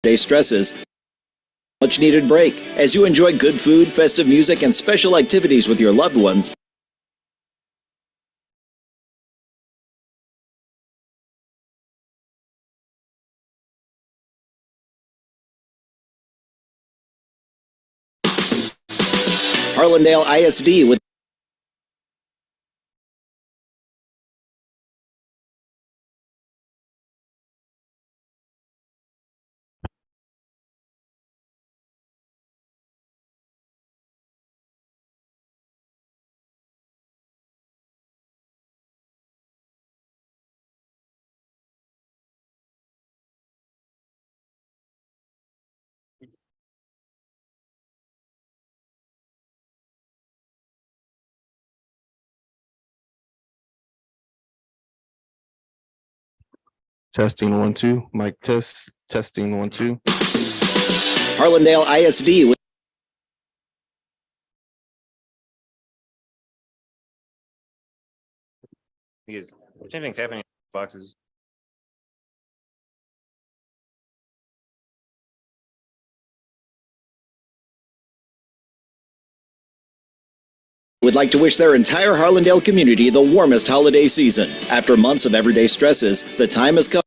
day stresses, much needed break. As you enjoy good food, festive music, and special activities with your loved ones, Harlandale ISD Testing 1 2. Mic test. Testing 1 2. Harlandale ISD Because same thing's happening in boxes. would like to wish their entire Harlandale community the warmest holiday season. After months of everyday stresses, the time has come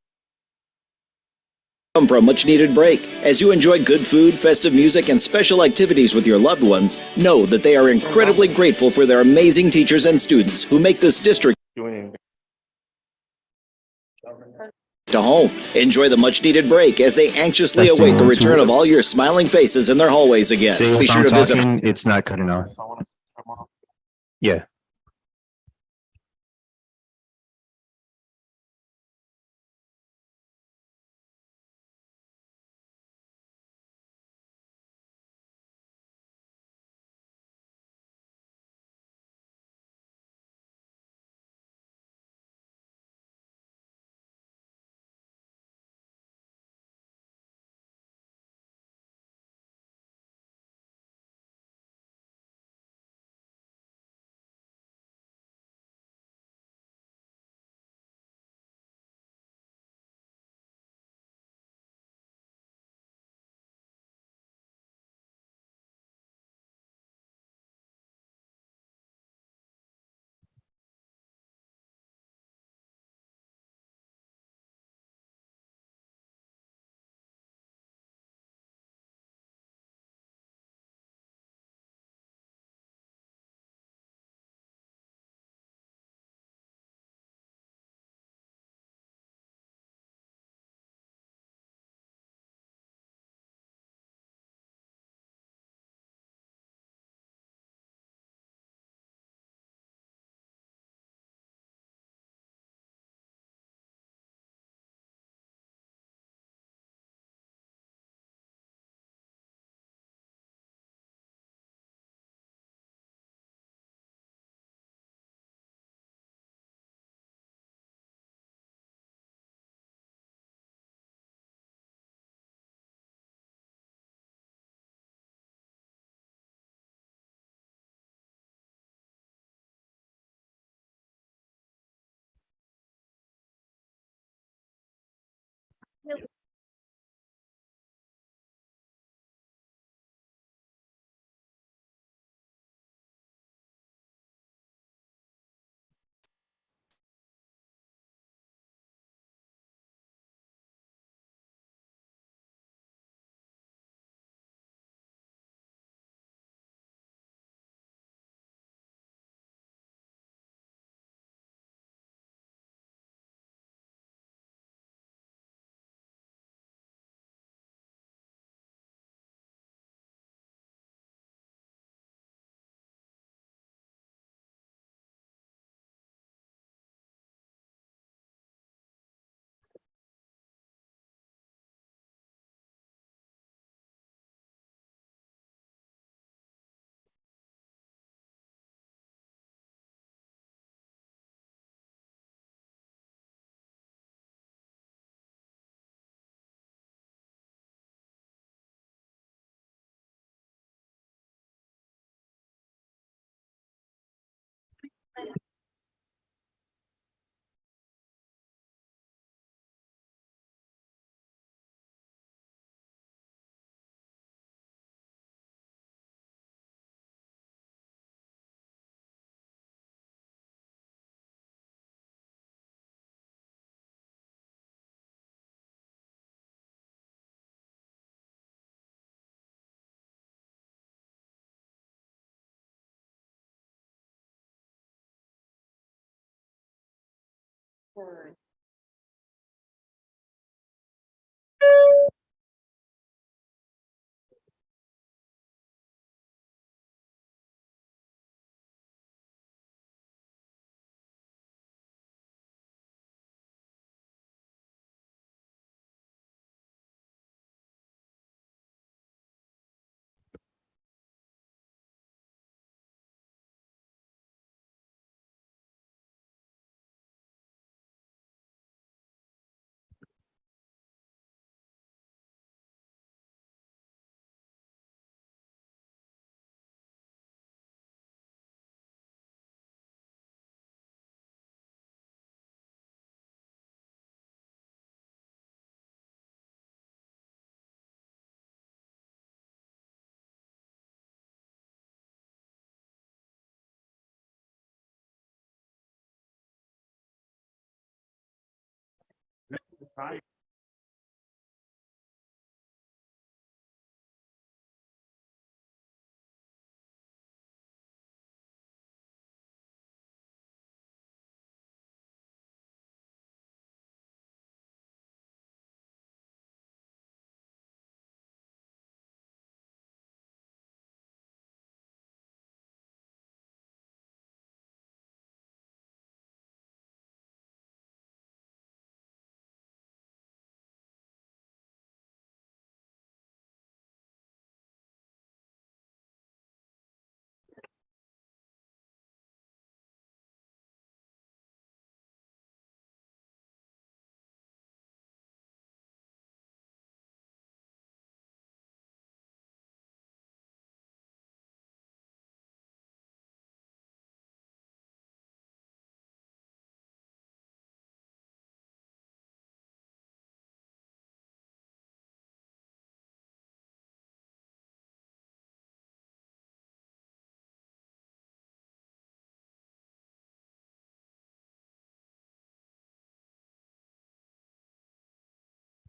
for a much needed break. As you enjoy good food, festive music, and special activities with your loved ones, know that they are incredibly grateful for their amazing teachers and students who make this district to home. Enjoy the much needed break as they anxiously await the return of all your smiling faces in their hallways again. Be sure to visit. It's not cutting off. Yeah.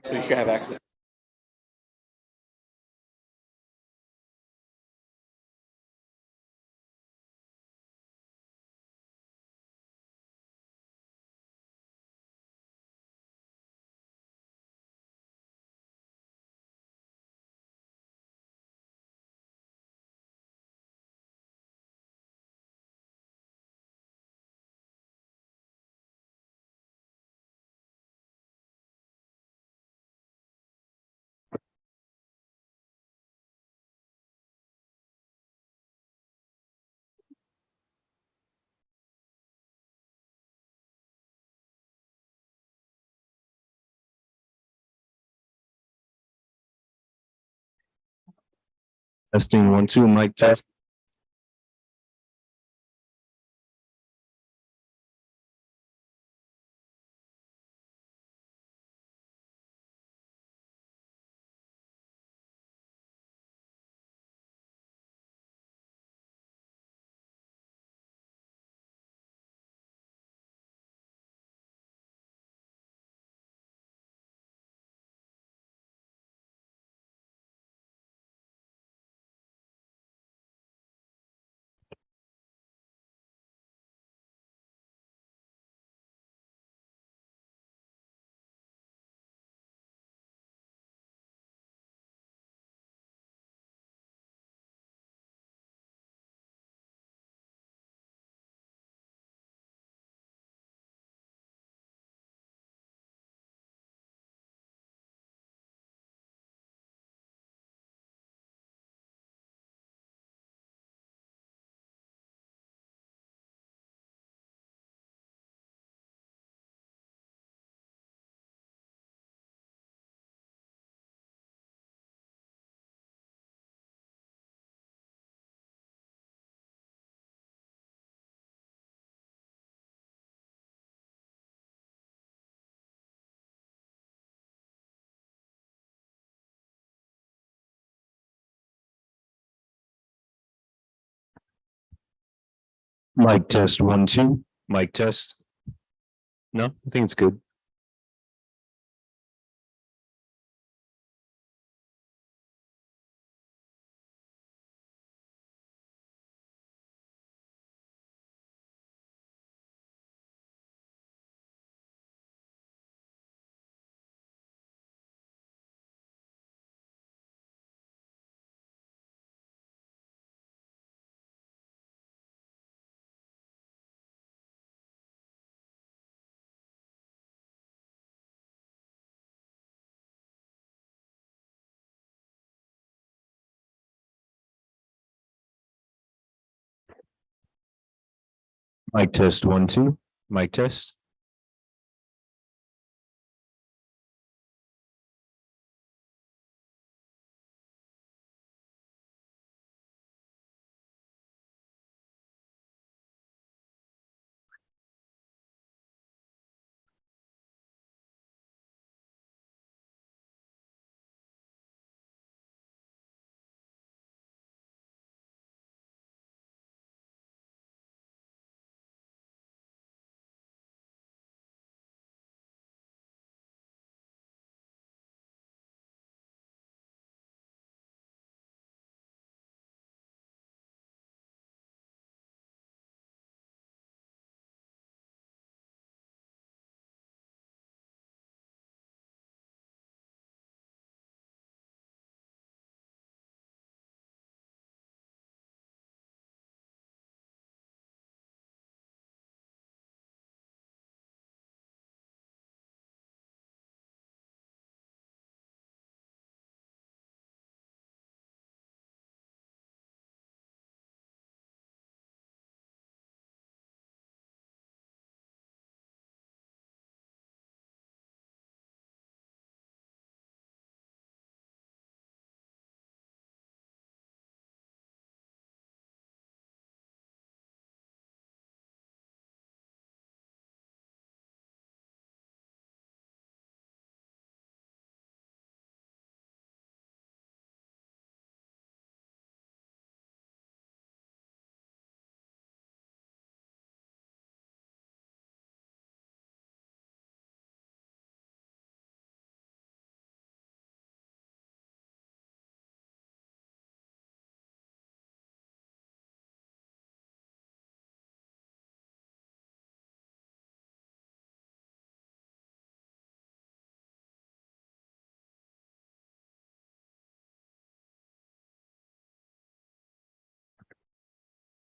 So you can have access. Testing 1 2, mic test. Mic test 1 2, mic test. No, I think it's good. Mic test 1, 2. Mic test.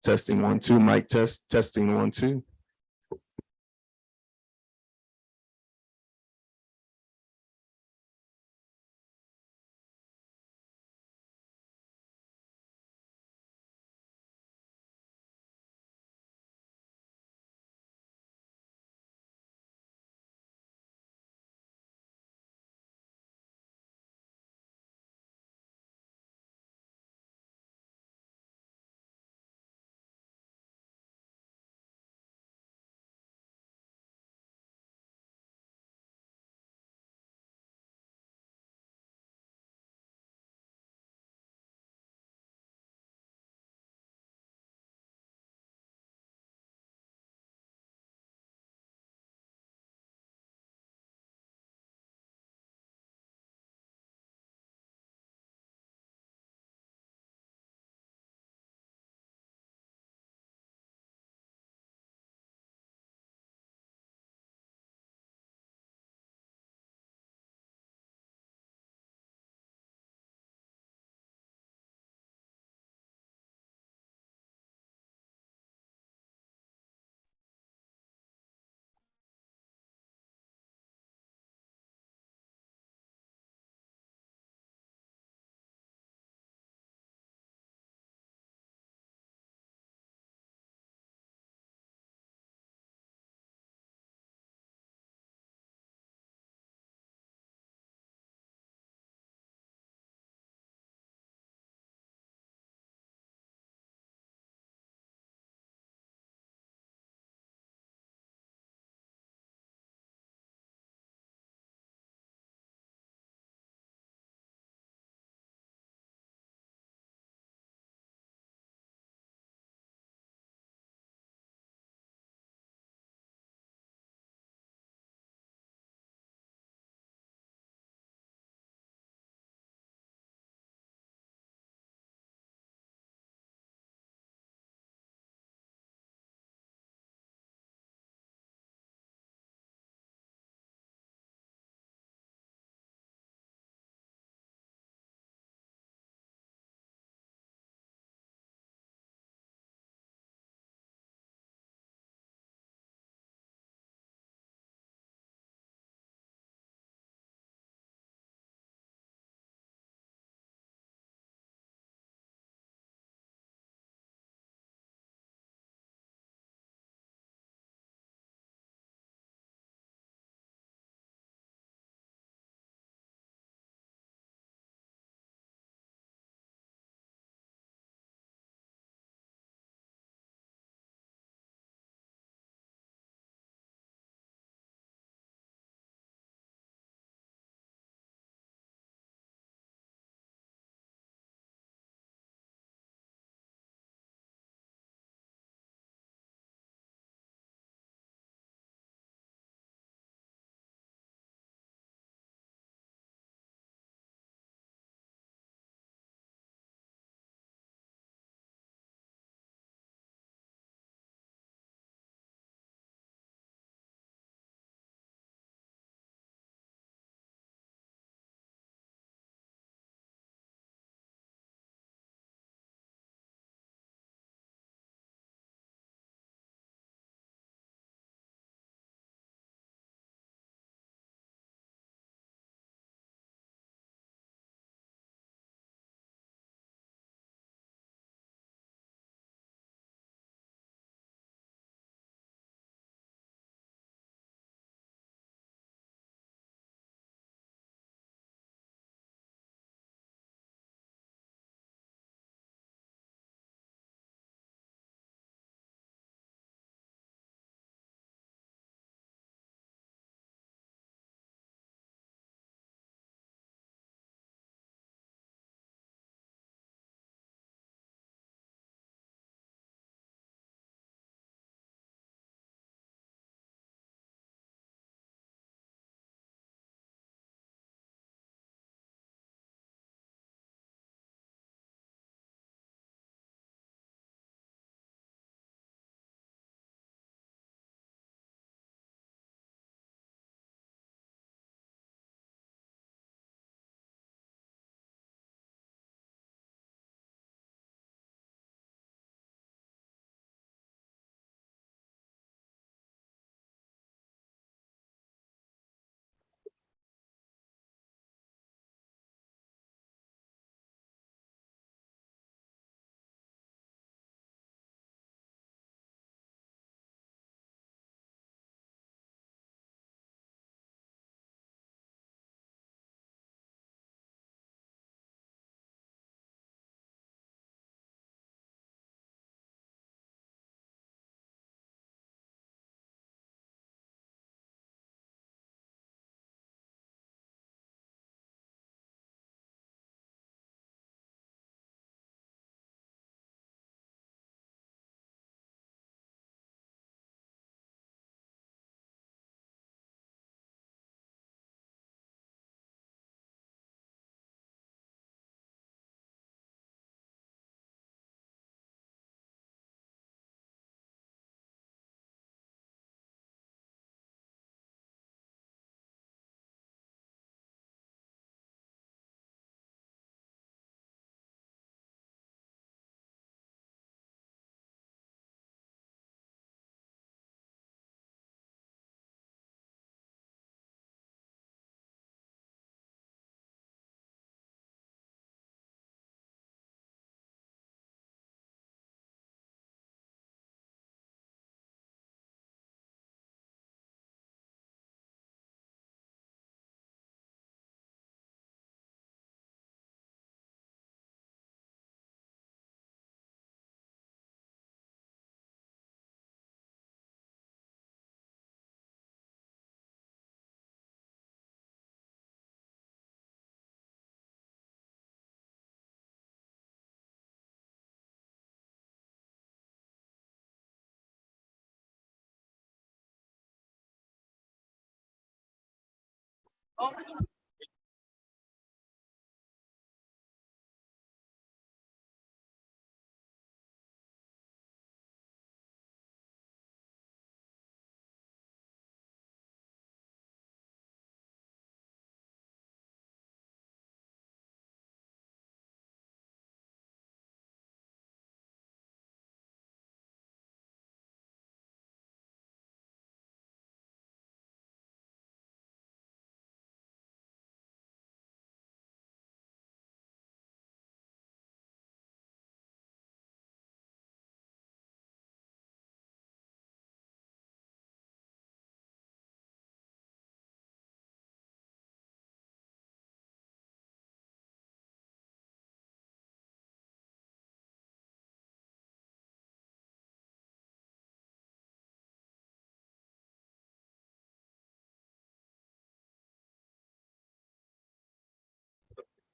Testing 1, 2. Mic test. Testing 1, 2.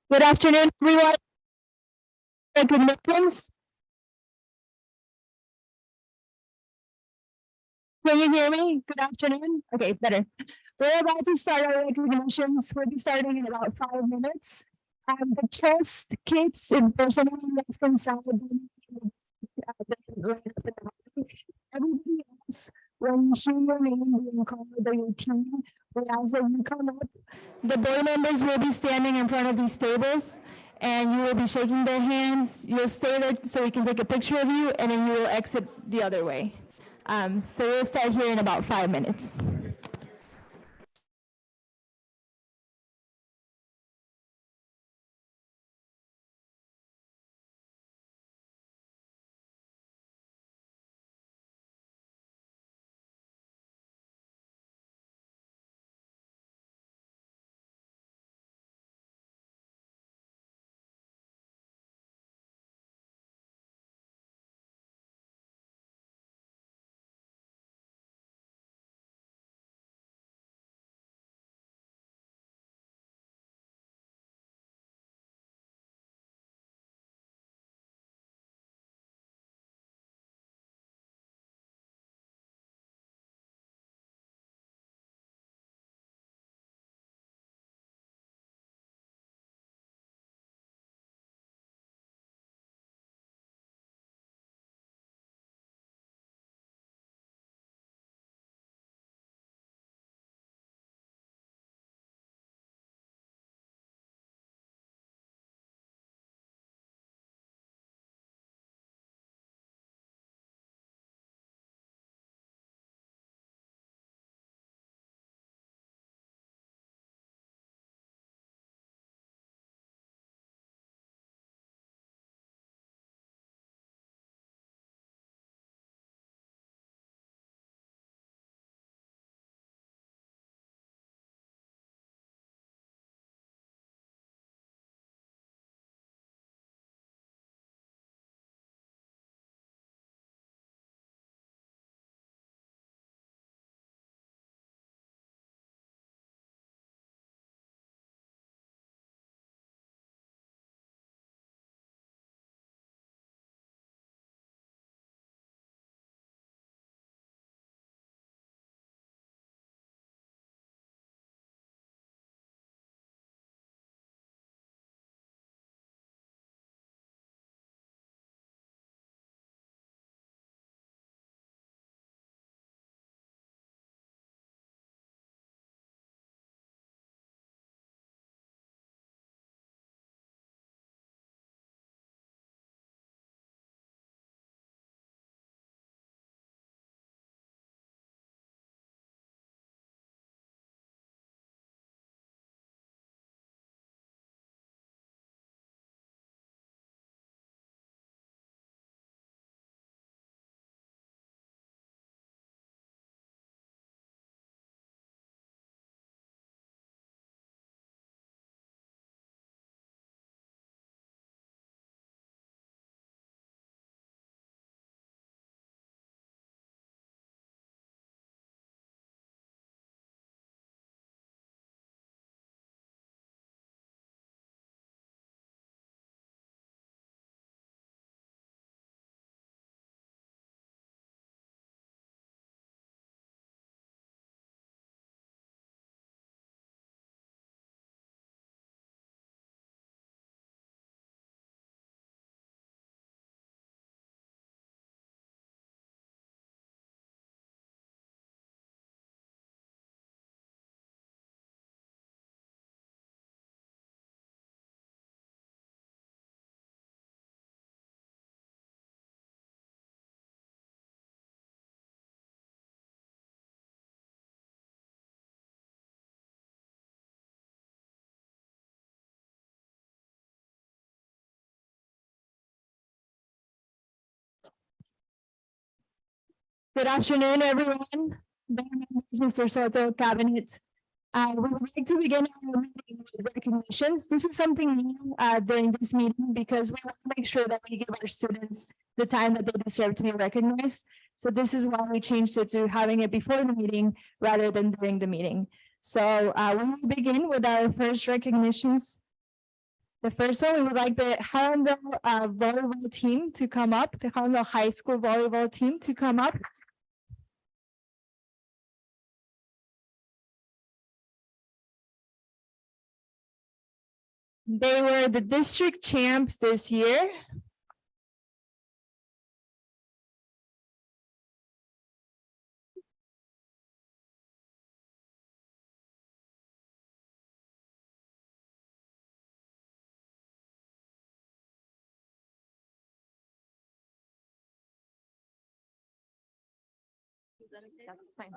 Good afternoon, everyone. Recognitions. Can you hear me? Good afternoon. Okay, better. We're about to start our recognitions. We'll be starting in about 5 minutes. The chest kits in person left inside. Everybody else, when you hear your name being called or your team, we ask that you come up. The board members will be standing in front of these tables and you will be shaking their hands. You'll stay there so we can take a picture of you and then you will exit the other way. So we'll start here in about 5 minutes. Good afternoon, everyone. Board members, Mr. Soto, Cabinet. We would like to begin our meeting with recognitions. This is something new during this meeting because we want to make sure that we give our students the time that they deserve to be recognized. So this is why we changed it to having it before the meeting rather than during the meeting. So we will begin with our first recognitions. The first one, we would like the Hallandale volleyball team to come up, the Hallandale High School volleyball team to come up. They were the district champs this year. That's fine.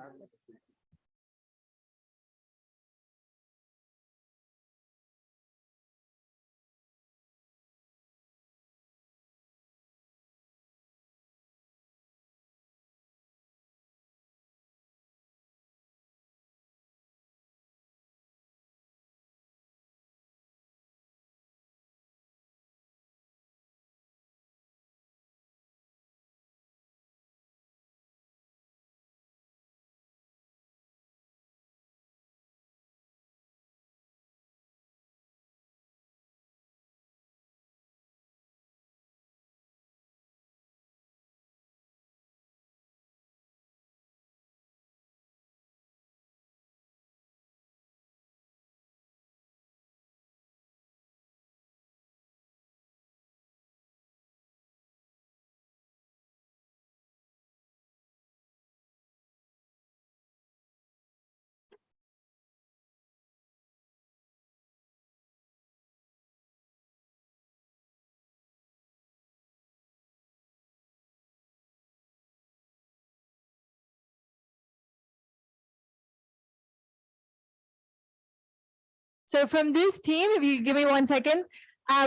So from this team, if you give me 1 second,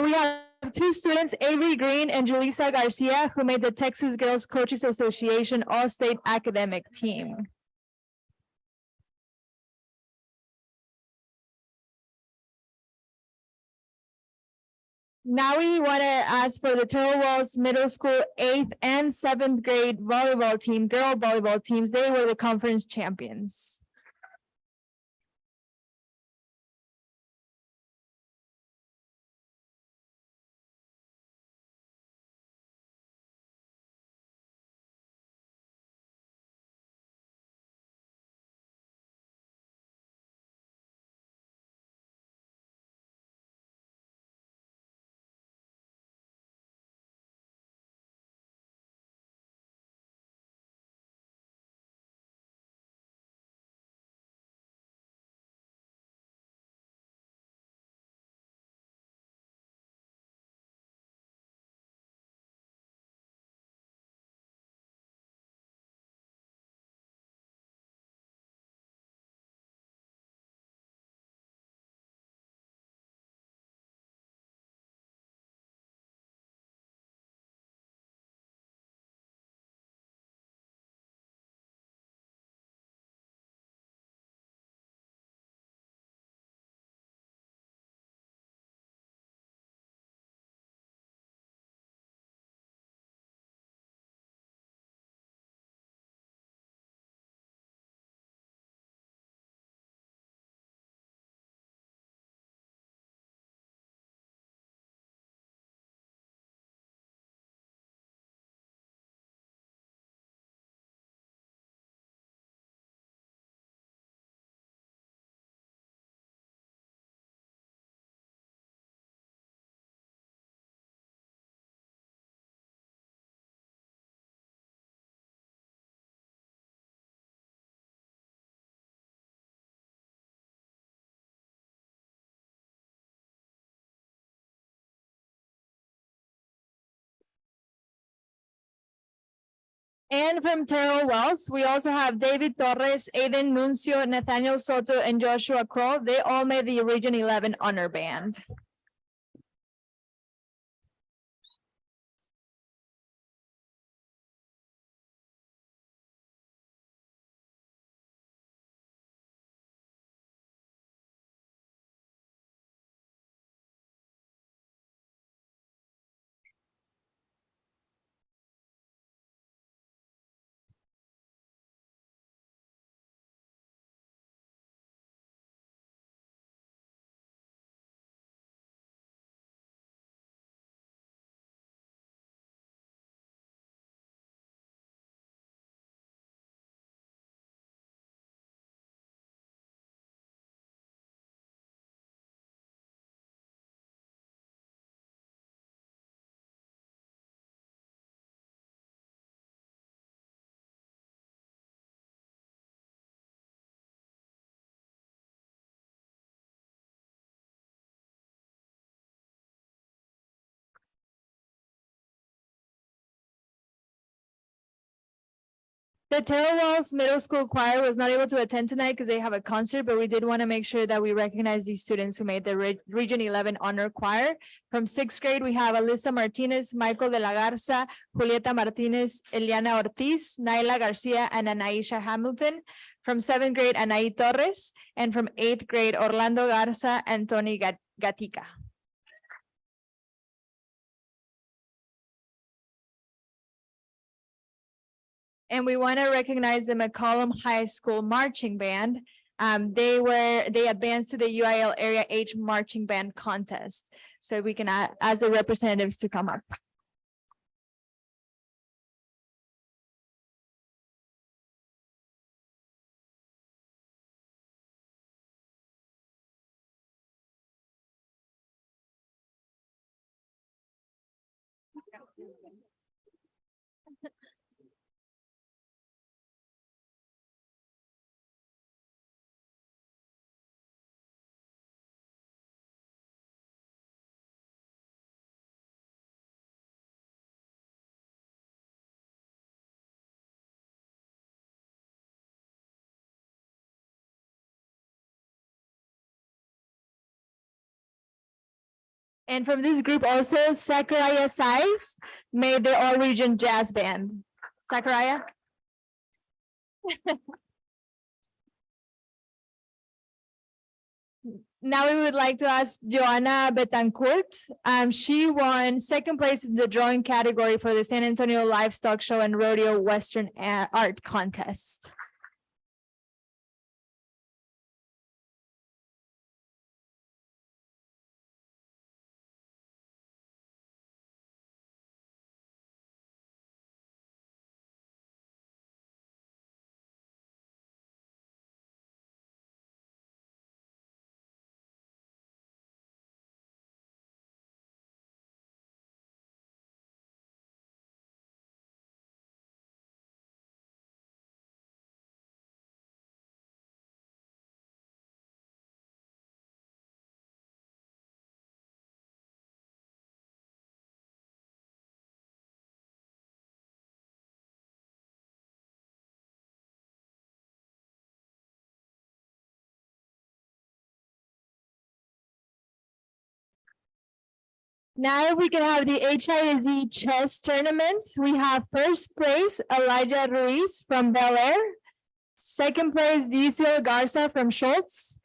we have two students, Avery Green and Julissa Garcia, who made the Texas Girls Coaches Association All-State Academic Team. Now we want to ask for the Turtle Walls Middle School 8th and 7th grade volleyball team, girl volleyball teams. They were the conference champions. And from Turtle Wells, we also have David Torres, Aiden Nuncio, Nathaniel Soto, and Joshua Kroll. They all made the Region 11 honor band. The Terrell Walls Middle School Choir was not able to attend tonight because they have a concert, but we did want to make sure that we recognize these students who made the Region 11 Honor Choir. From sixth grade, we have Alyssa Martinez, Michael de la Garza, Julieta Martinez, Eliana Ortiz, Naila Garcia, and Anaisha Hamilton. From seventh grade, Anaí Torres, and from eighth grade, Orlando Garza and Tony Gatica. And we want to recognize the McCollum High School Marching Band. They advanced to the UIL Area H Marching Band Contest. So we can ask the representatives to come up. And from this group also, Zachariah Size made the All Region Jazz Band. Zachariah? Now we would like to ask Joanna Betancourt. She won second place in the drawing category for the San Antonio Livestock Show and Rodeo Western Art Contest. Now if we can have the HISD chess tournament. We have first place, Elijah Ruiz from Bel Air. Second place, Dicio Garza from Schultz.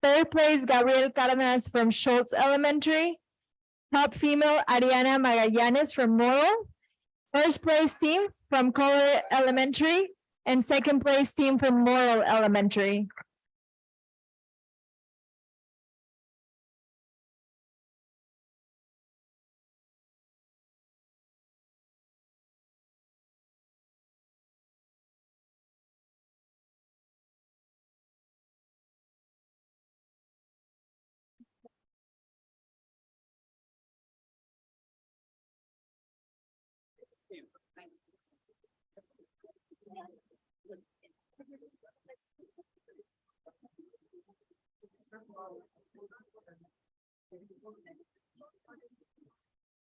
Third place, Gabriel Cardenas from Schultz Elementary. Top female, Ariana Magallanes from Morro. First place team from Kohler Elementary. And second place team from Morro Elementary.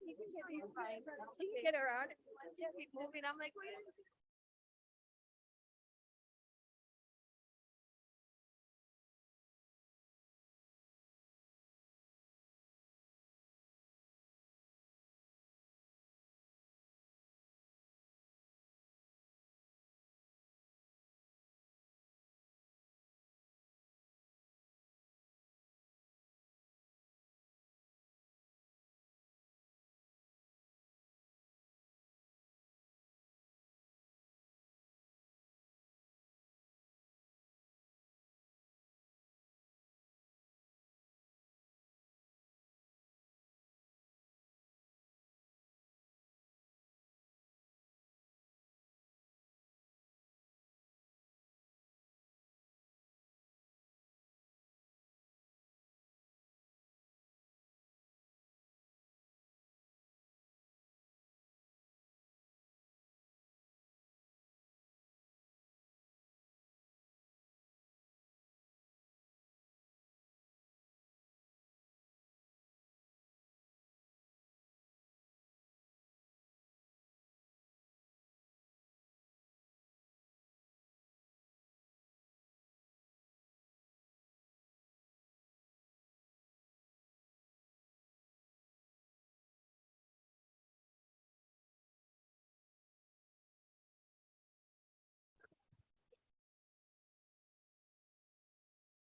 You can get around. Just keep moving. I'm like, wait.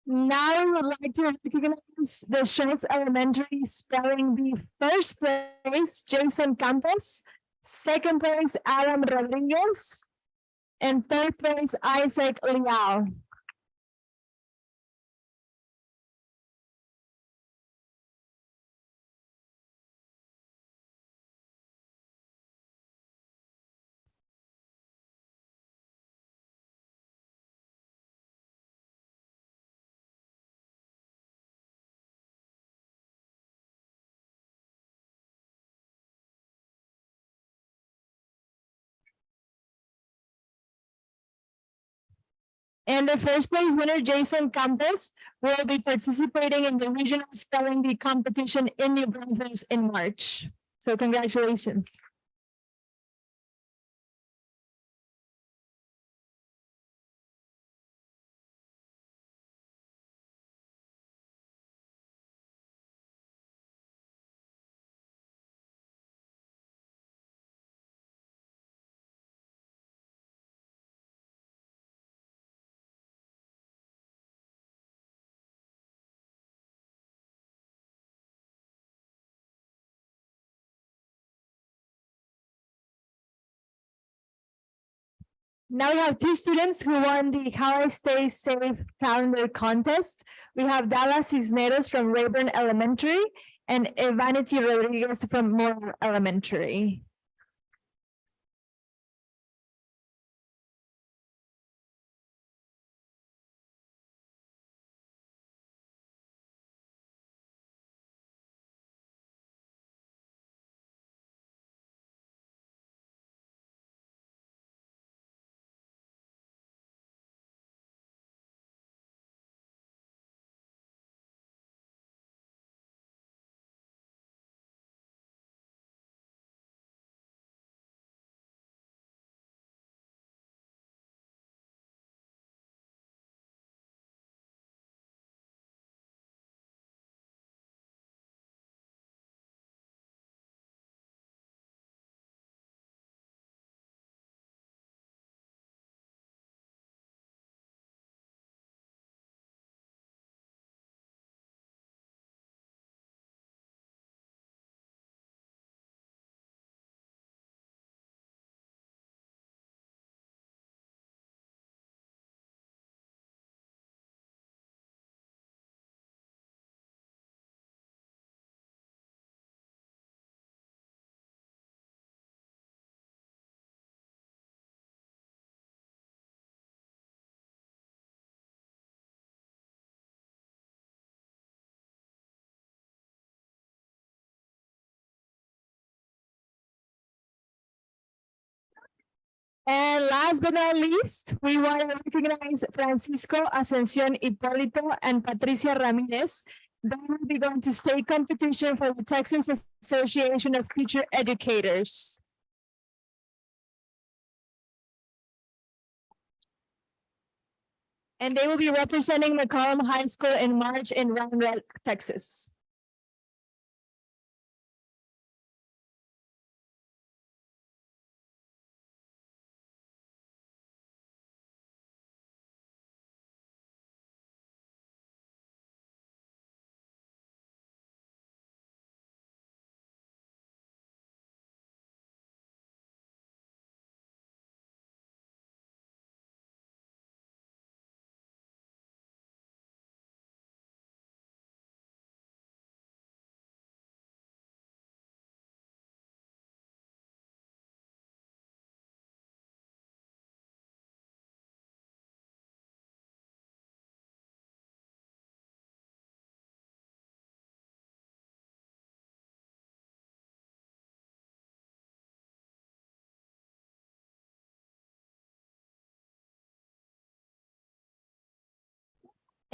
Now I would like to recognize the Schultz Elementary Spelling Bee first place, Jason Campos, second place, Adam Rodriguez, and third place, Isaac Liao. And the first place winner, Jason Campos, will be participating in the regional spelling bee competition in New Brunswick in March. So congratulations. Now we have two students who won the How I Stay Safe calendar contest. We have Dallas Cisneros from Rayburn Elementary and Evanity Rodriguez from Moore Elementary. And last but not least, we want to recognize Francisco Ascension Hipólito and Patricia Ramirez. They will be going to state competition for the Texas Association of Future Educators. And they will be representing McCollum High School in March in Round Rock, Texas.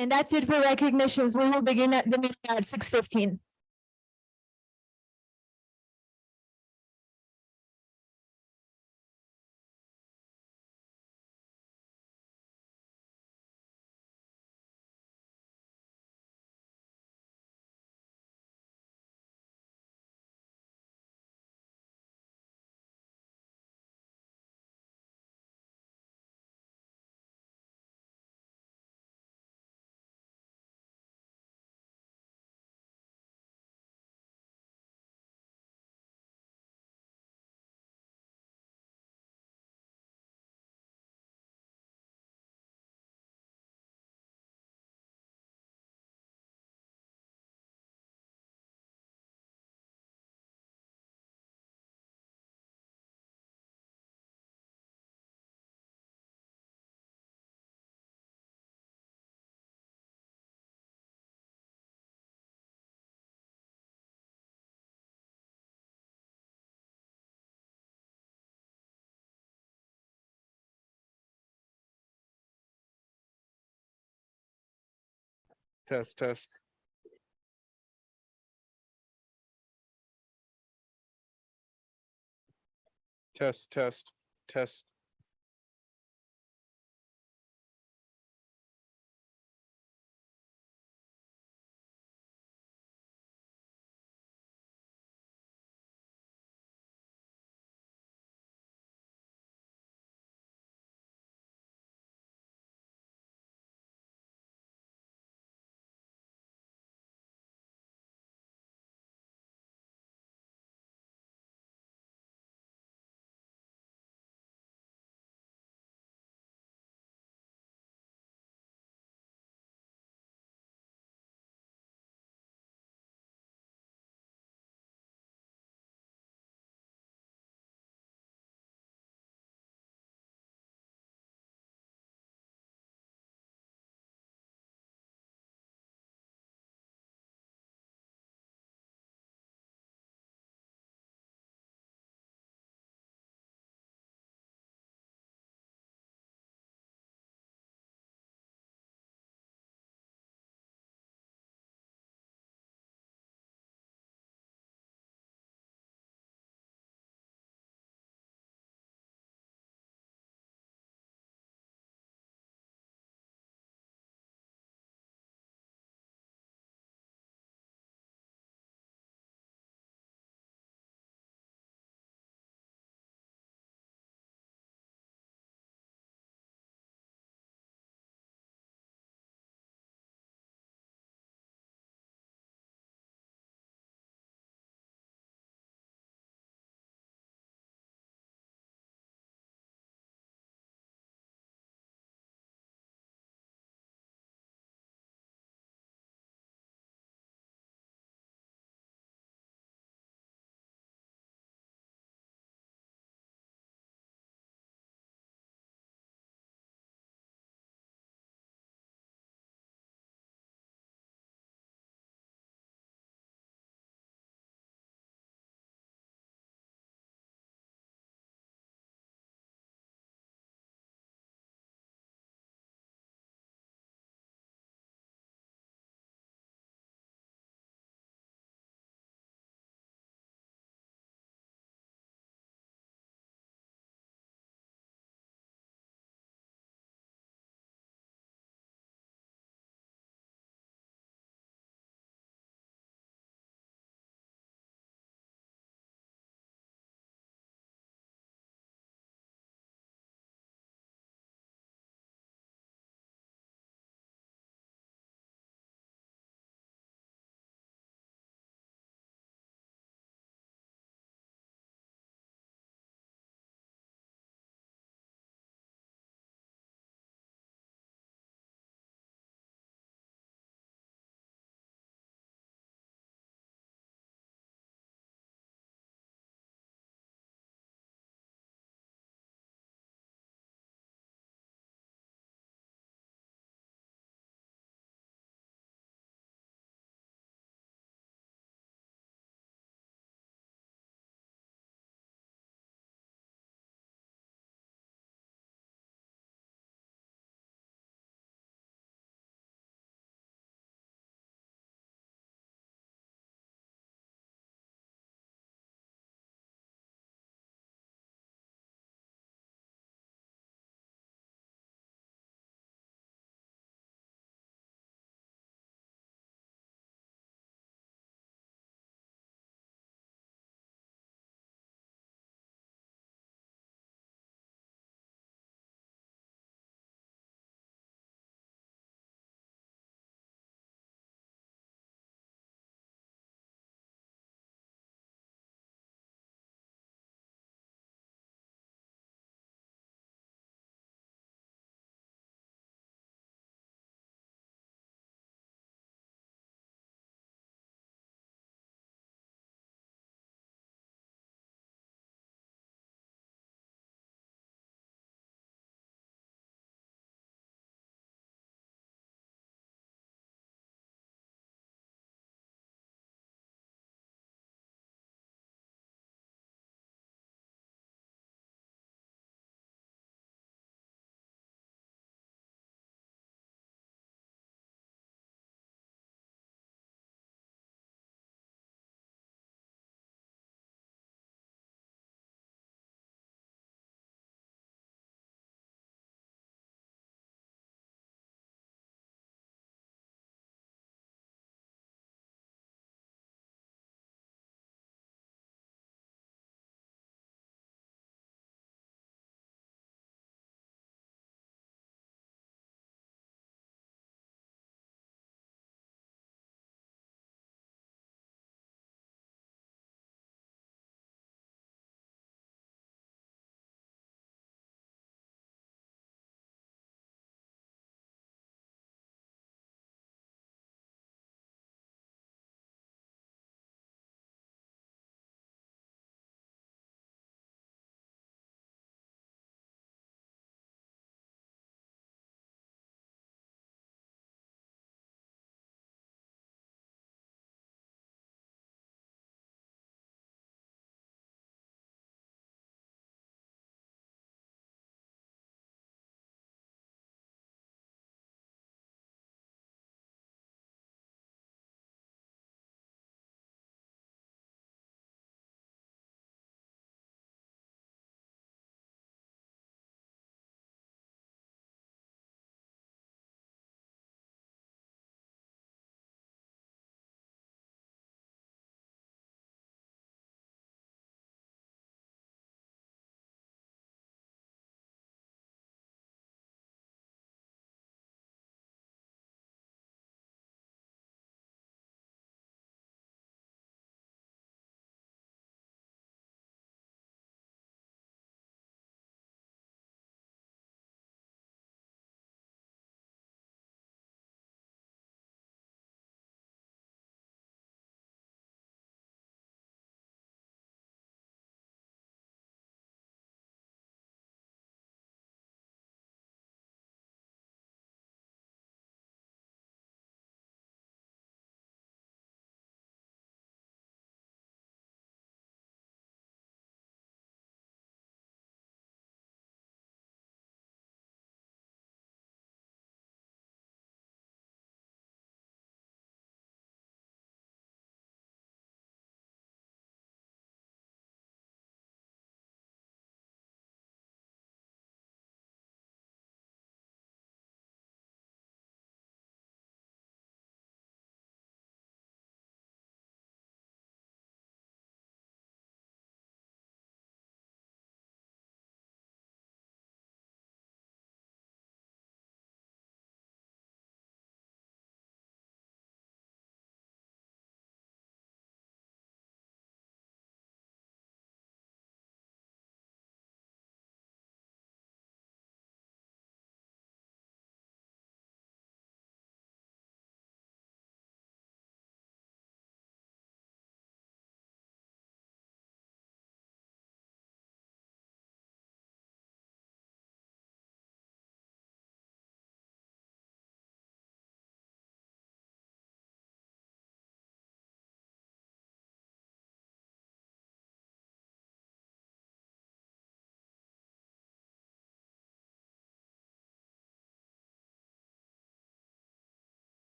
And that's it for recognitions. We will begin at the meeting at 6:15. Test, test. Test, test, test.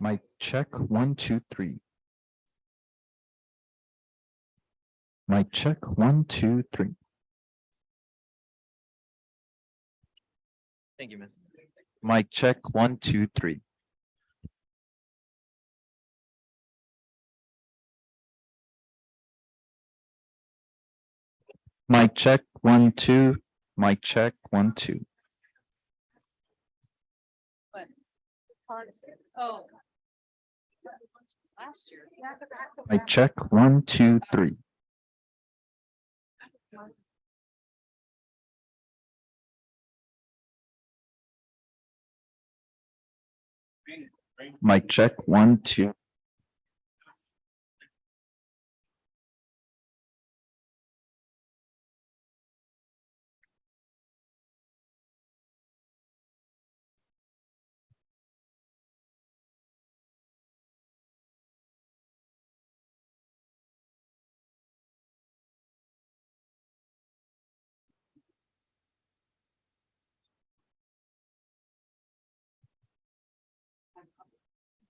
Mic check, 1, 2, 3. Mic check, 1, 2, 3. Thank you, miss. Mic check, 1, 2, 3. Mic check, 1, 2. Mic check, 1, 2. Oh. Last year. Mic check, 1, 2, 3. Mic check, 1, 2.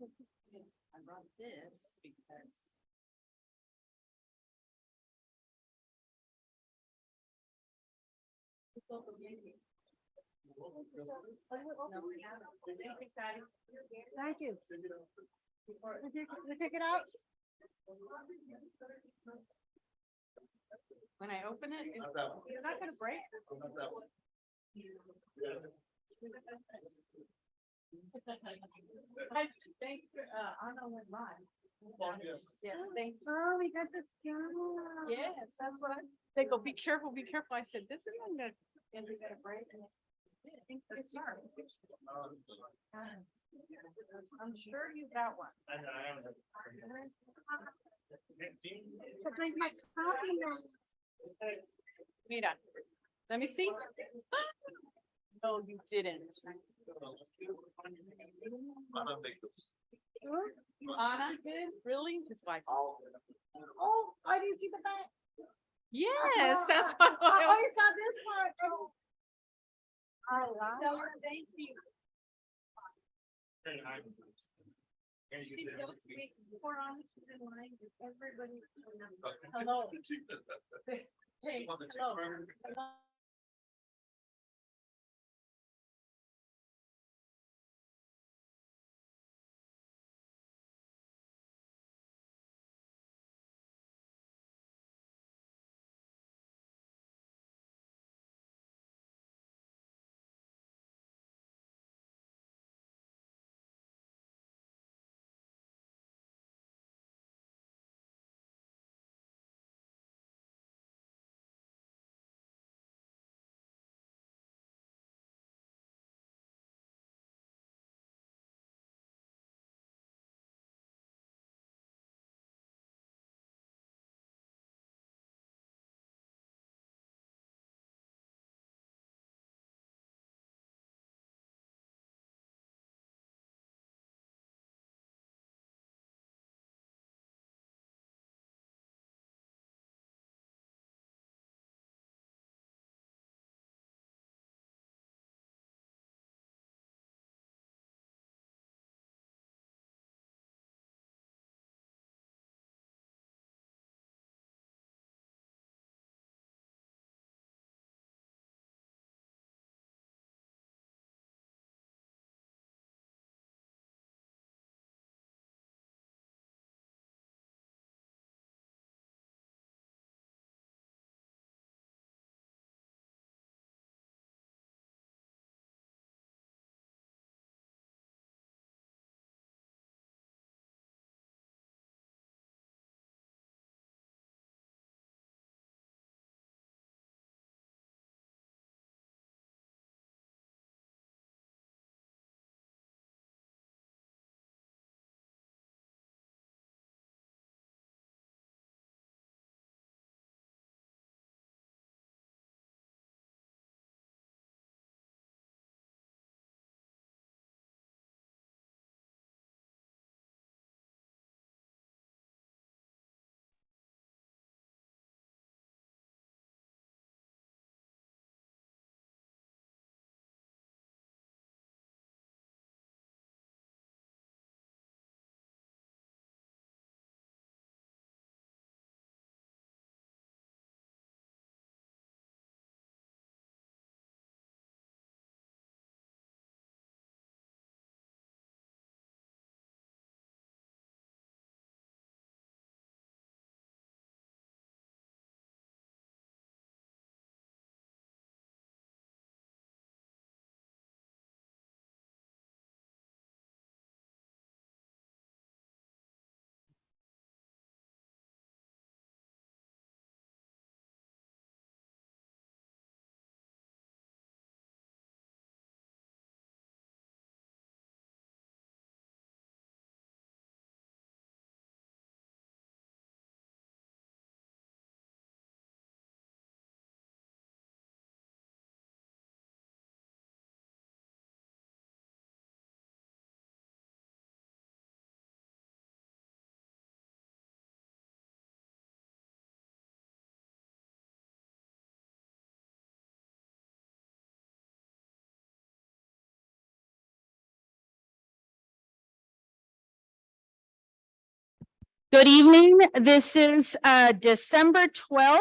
I brought this because. Thank you. We take it out? When I open it, you're not gonna break. Thank you, Anna went live. Yeah, thank you. Oh, we got this camera. Yes, that's what they go, be careful, be careful. I said, this is gonna, and we got a break. And I think it's sorry. I'm sure you got one. My coffee now. Mira, let me see. No, you didn't. Anna did, really? His wife. Oh, I didn't see the back. Yes, that's what. I only saw this part. Oh, thank you. She's so sweet. Poor Anna, she's in line with everybody. Hello. Hey, hello. Hello. Good evening. This is December 12th,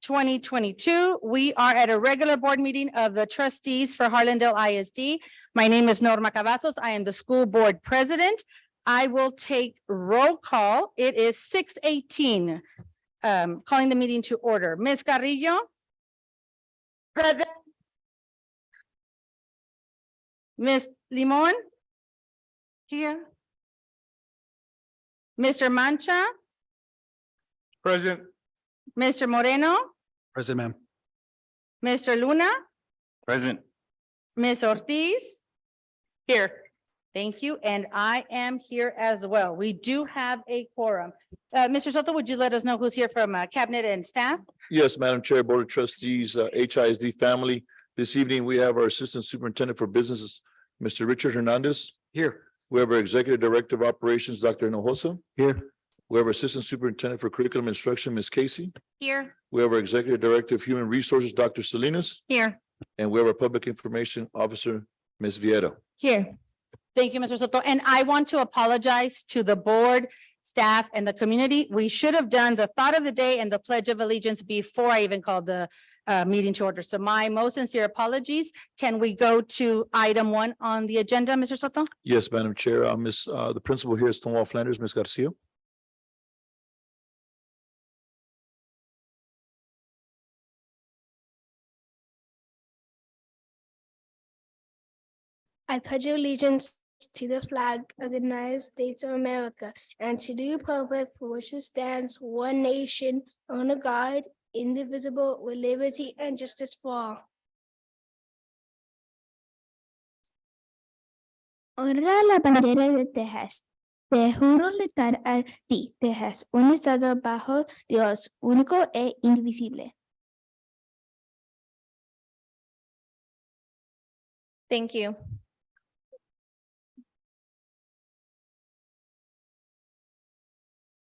2022. We are at a regular board meeting of the trustees for Harlandale ISD. My name is Norma Cavazos. I am the school board president. I will take roll call. It is 6:18. Calling the meeting to order. Ms. Carrillo? Present. Ms. Limon? Here. Mr. Mancha? Present. Mr. Moreno? Present, ma'am. Mr. Luna? Present. Ms. Ortiz? Here. Thank you. And I am here as well. We do have a quorum. Mr. Soto, would you let us know who's here from cabinet and staff? Yes, Madam Chair, Board of Trustees, HISD family. This evening, we have our Assistant Superintendent for Businesses, Mr. Richard Hernandez. Here. We have our Executive Director of Operations, Dr. Hinojosa. Here. We have our Assistant Superintendent for Curriculum Instruction, Ms. Casey. Here. We have our Executive Director of Human Resources, Dr. Salinas. Here. And we have our Public Information Officer, Ms. Vieira. Here. Thank you, Mr. Soto. And I want to apologize to the board, staff, and the community. We should have done the thought of the day and the Pledge of Allegiance before I even called the meeting to order. So my most sincere apologies. Can we go to item 1 on the agenda, Mr. Soto? Yes, Madam Chair, the principal here is Stonewall Flanders, Ms. Garcia. I pledge allegiance to the flag of the United States of America and to the republic for which it stands, one nation, under God, indivisible, with liberty and justice for all. Honra la bandera de Texas. Te juro lealtad a ti, Texas, un estado bajo Dios, único e indivisible. Thank you.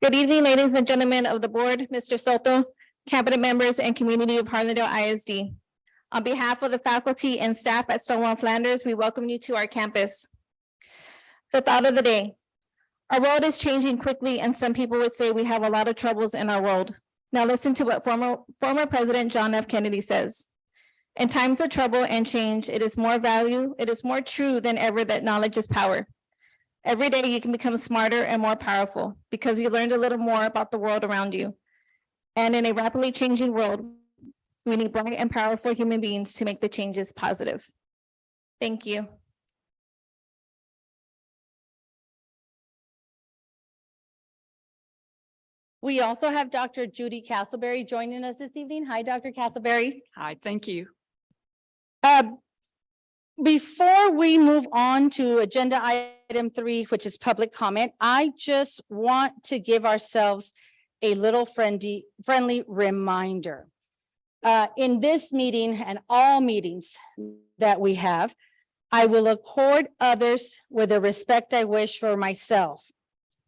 Good evening, ladies and gentlemen of the board, Mr. Soto, cabinet members, and community of Harlandale ISD. On behalf of the faculty and staff at Stonewall Flanders, we welcome you to our campus. The thought of the day. Our world is changing quickly, and some people would say we have a lot of troubles in our world. Now listen to what former President John F. Kennedy says. In times of trouble and change, it is more true than ever that knowledge is power. Every day you can become smarter and more powerful because you learned a little more about the world around you. And in a rapidly changing world, we need bright and powerful human beings to make the changes positive. Thank you. We also have Dr. Judy Castleberry joining us this evening. Hi, Dr. Castleberry. Hi, thank you. Before we move on to agenda item 3, which is public comment, I just want to give ourselves a little friendly reminder. In this meeting and all meetings that we have, I will accord others with the respect I wish for myself.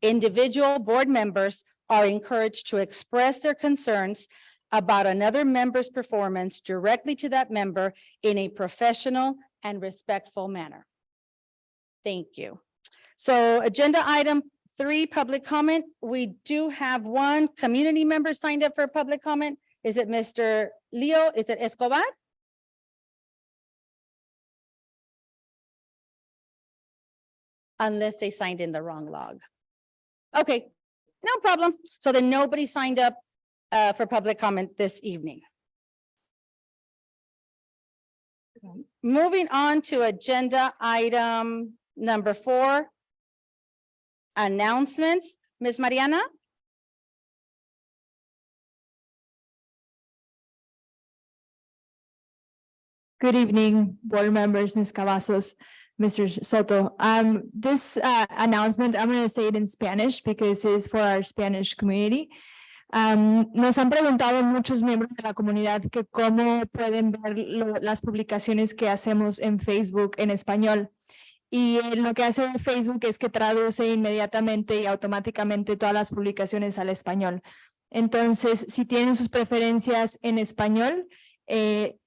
Individual board members are encouraged to express their concerns about another member's performance directly to that member in a professional and respectful manner. Thank you. So agenda item 3, public comment. We do have one community member signed up for public comment. Is it Mr. Leo? Is it Escobar? Unless they signed in the wrong log. Okay, no problem. So then nobody signed up for public comment this evening. Moving on to agenda item number 4, announcements. Ms. Mariana? Good evening, board members, Ms. Cavazos, Mr. Soto. This announcement, I'm going to say it in Spanish because it is for our Spanish community. Nos han preguntado muchos miembros de la comunidad que cómo pueden ver las publicaciones que hacemos en Facebook en español. Y lo que hace Facebook es que traduce inmediatamente y automáticamente todas las publicaciones al español. Entonces, si tienen sus preferencias en español,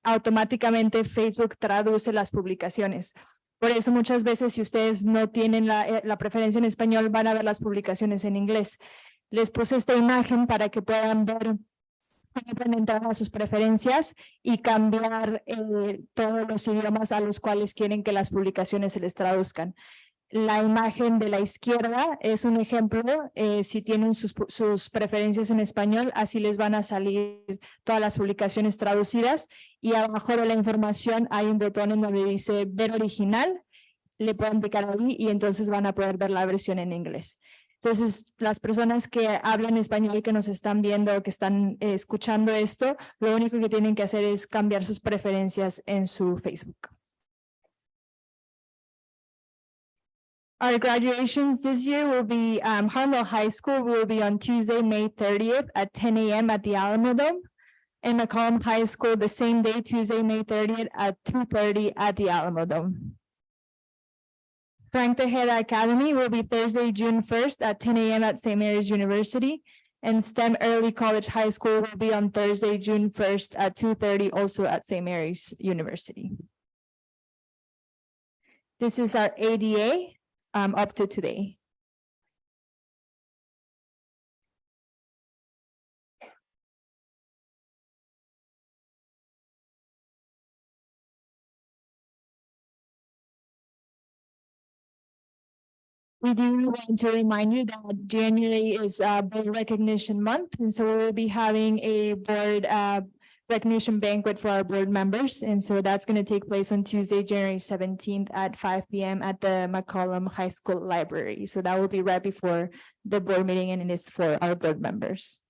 automáticamente Facebook traduce las publicaciones. Por eso muchas veces si ustedes no tienen la preferencia en español, van a ver las publicaciones en inglés. Les puse esta imagen para que puedan ver cómo pueden entrar a sus preferencias y cambiar todos los idiomas a los cuales quieren que las publicaciones se les traduzcan. La imagen de la izquierda es un ejemplo, si tienen sus preferencias en español, así les van a salir todas las publicaciones traducidas, y abajo de la información hay un botón en donde dice ver original, le pueden picar ahí y entonces van a poder ver la versión en inglés. Entonces, las personas que hablan español, que nos están viendo, que están escuchando esto, lo único que tienen que hacer es cambiar sus preferencias en su Facebook. Our graduations this year will be, Harlow High School will be on Tuesday, May 30th at 10 a.m. at the Alamo Dome. And McCollum High School the same day, Tuesday, May 30th at 2:30 at the Alamo Dome. Frank Tejeda Academy will be Thursday, June 1st at 10 a.m. at St. Mary's University. And STEM Early College High School will be on Thursday, June 1st at 2:30, also at St. Mary's University. This is our ADA up to today. We do want to remind you that January is board recognition month, and so we will be having a board recognition banquet for our board members. And so that's going to take place on Tuesday, January 17th at 5 p.m. at the McCollum High School Library. So that will be right before the board meeting, and it is for our board members.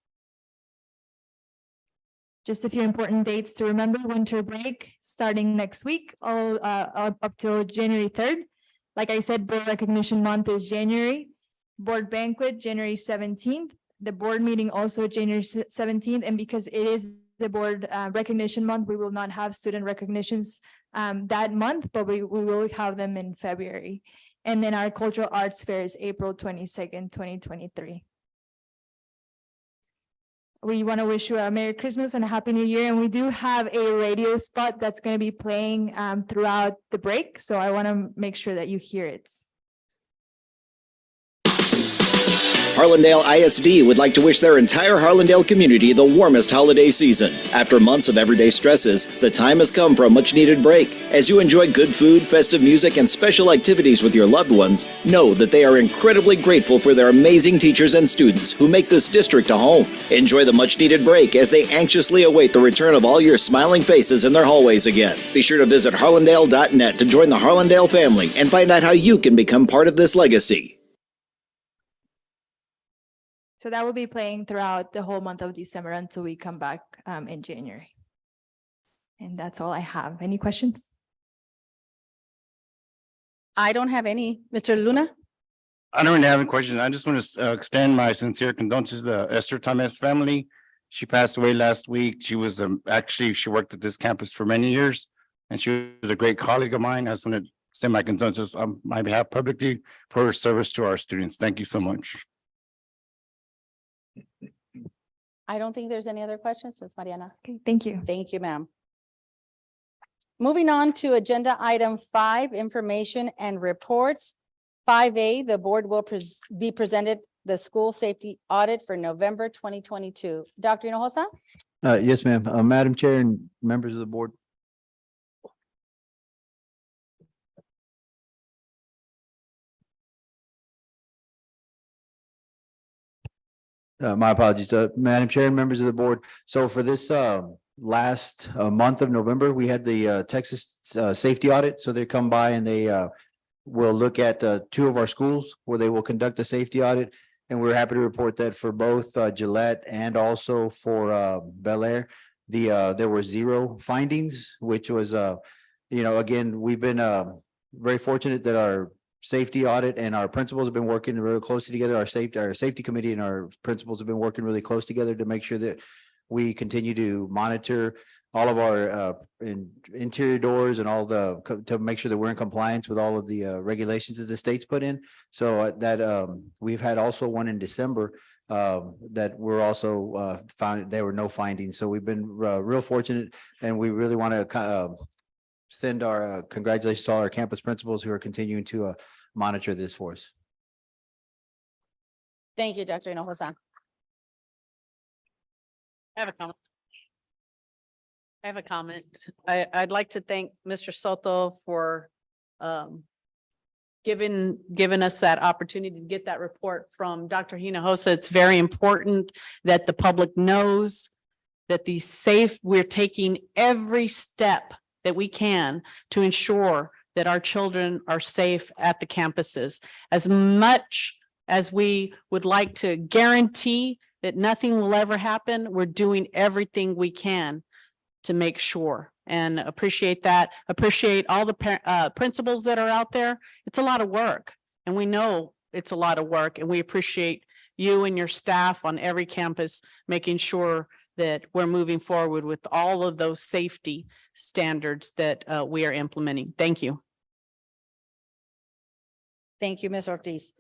Just a few important dates to remember: winter break starting next week, all up till January 3rd. Like I said, board recognition month is January. Board banquet, January 17th. The board meeting also January 17th. And because it is the board recognition month, we will not have student recognitions that month, but we will have them in February. And then our cultural arts fair is April 22nd, 2023. We want to wish you a Merry Christmas and a Happy New Year. And we do have a radio spot that's going to be playing throughout the break. So I want to make sure that you hear it. Harlandale ISD would like to wish their entire Harlandale community the warmest holiday season. After months of everyday stresses, the time has come for a much-needed break. As you enjoy good food, festive music, and special activities with your loved ones, know that they are incredibly grateful for their amazing teachers and students who make this district a home. Enjoy the much-needed break as they anxiously await the return of all your smiling faces in their hallways again. Be sure to visit harlandale.net to join the Harlandale family and find out how you can become part of this legacy. So that will be playing throughout the whole month of December until we come back in January. And that's all I have. Any questions? I don't have any. Mr. Luna? I don't really have any questions. I just want to extend my sincere condolences to the Esther Thomas family. She passed away last week. She was actually, she worked at this campus for many years, and she was a great colleague of mine. I just want to extend my condolences on my behalf publicly for her service to our students. Thank you so much. I don't think there's any other questions, Ms. Mariana. Okay, thank you. Thank you, ma'am. Moving on to agenda item 5, information and reports. 5A, the board will be presented the school safety audit for November 2022. Dr. Hinojosa? Yes, ma'am. Madam Chair and members of the board. My apologies, Madam Chair and members of the board. So for this last month of November, we had the Texas safety audit. So they come by and they will look at 2 of our schools where they will conduct a safety audit. And we're happy to report that for both Gillette and also for Bel Air, there were 0 findings, which was, again, we've been very fortunate that our safety audit and our principals have been working really closely together. Our safety committee and our principals have been working really close together to make sure that we continue to monitor all of our interior doors and to make sure that we're in compliance with all of the regulations that the state's put in. So that we've had also one in December that we're also found there were no findings. So we've been real fortunate, and we really want to send our congratulations to all our campus principals who are continuing to monitor this for us. Thank you, Dr. Hinojosa. I have a comment. I have a comment. I'd like to thank Mr. Soto for giving us that opportunity to get that report from Dr. Hinojosa. It's very important that the public knows that we're taking every step that we can to ensure that our children are safe at the campuses. As much as we would like to guarantee that nothing will ever happen, we're doing everything we can to make sure, and appreciate that. Appreciate all the principals that are out there. It's a lot of work, and we know it's a lot of work, and we appreciate you and your staff on every campus making sure that we're moving forward with all of those safety standards that we are implementing. Thank you. Thank you, Ms. Ortiz.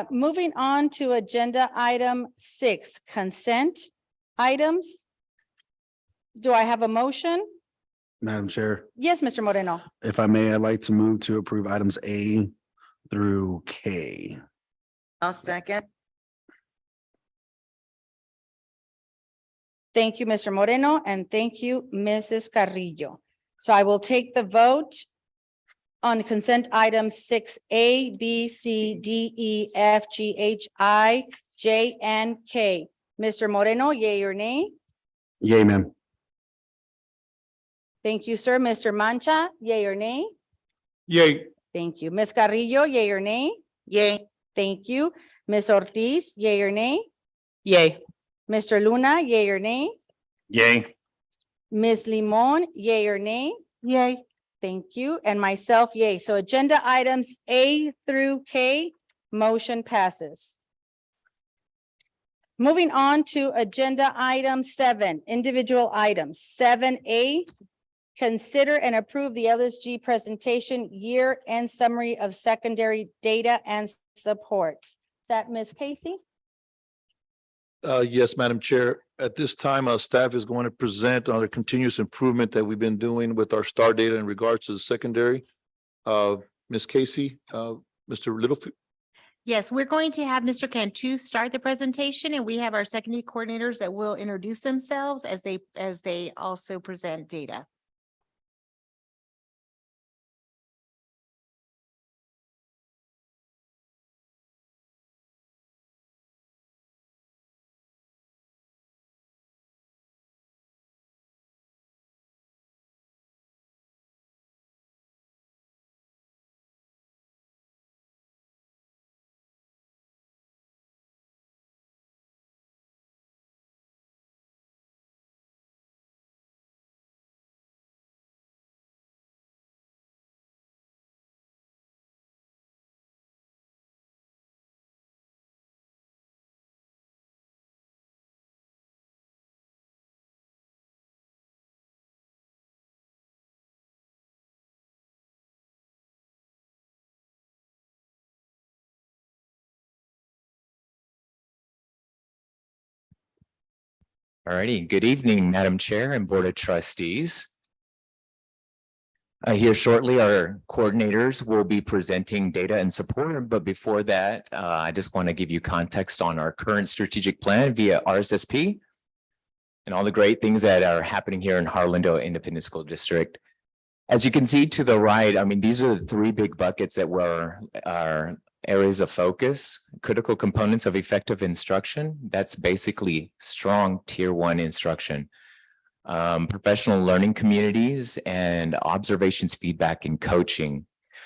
Moving on to agenda item 6, consent items. Do I have a motion? Madam Chair, Yes, Mr. Moreno. if I may, I'd like to move to approve items A through K. I'll second. Thank you, Mr. Moreno, and thank you, Mrs. Carrillo. So I will take the vote on consent items 6A, B, C, D, E, F, G, H, I, J, and K. Mr. Moreno, yea or nay? Yay, ma'am. Thank you, sir. Mr. Mancha, yea or nay? Yay. Thank you. Ms. Carrillo, yea or nay? Yay. Thank you. Ms. Ortiz, yea or nay? Yay. Mr. Luna, yea or nay? Yay. Ms. Limon, yea or nay? Yay. Thank you. And myself, yay. So agenda items A through K, motion passes. Moving on to agenda item 7, individual items. 7A, consider and approve the LSG presentation year-end summary of secondary data and supports. Is that Ms. Casey? Yes, Madam Chair. At this time, our staff is going to present on the continuous improvement that we've been doing with our star data in regards to the secondary. Ms. Casey, Mr. Littlefield. Yes, we're going to have Mr. Cantu start the presentation, and we have our secondary coordinators that will introduce themselves as they also present data. All righty. Good evening, Madam Chair and Board of Trustees. Here shortly, our coordinators will be presenting data and support. But before that, I just want to give you context on our current strategic plan via RSSP and all the great things that are happening here in Harlandale Independent School District. As you can see to the right, I mean, these are the 3 big buckets that were our areas of focus, critical components of effective instruction. That's basically strong tier 1 instruction, professional learning communities, and observations, feedback, and coaching.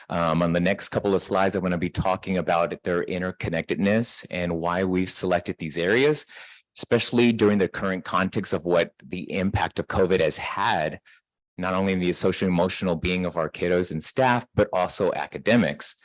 On the next couple of slides, I'm going to be talking about their interconnectedness and why we've selected these areas, especially during the current context of what the impact of COVID has had, not only in the social emotional being of our kiddos and staff, but also academics.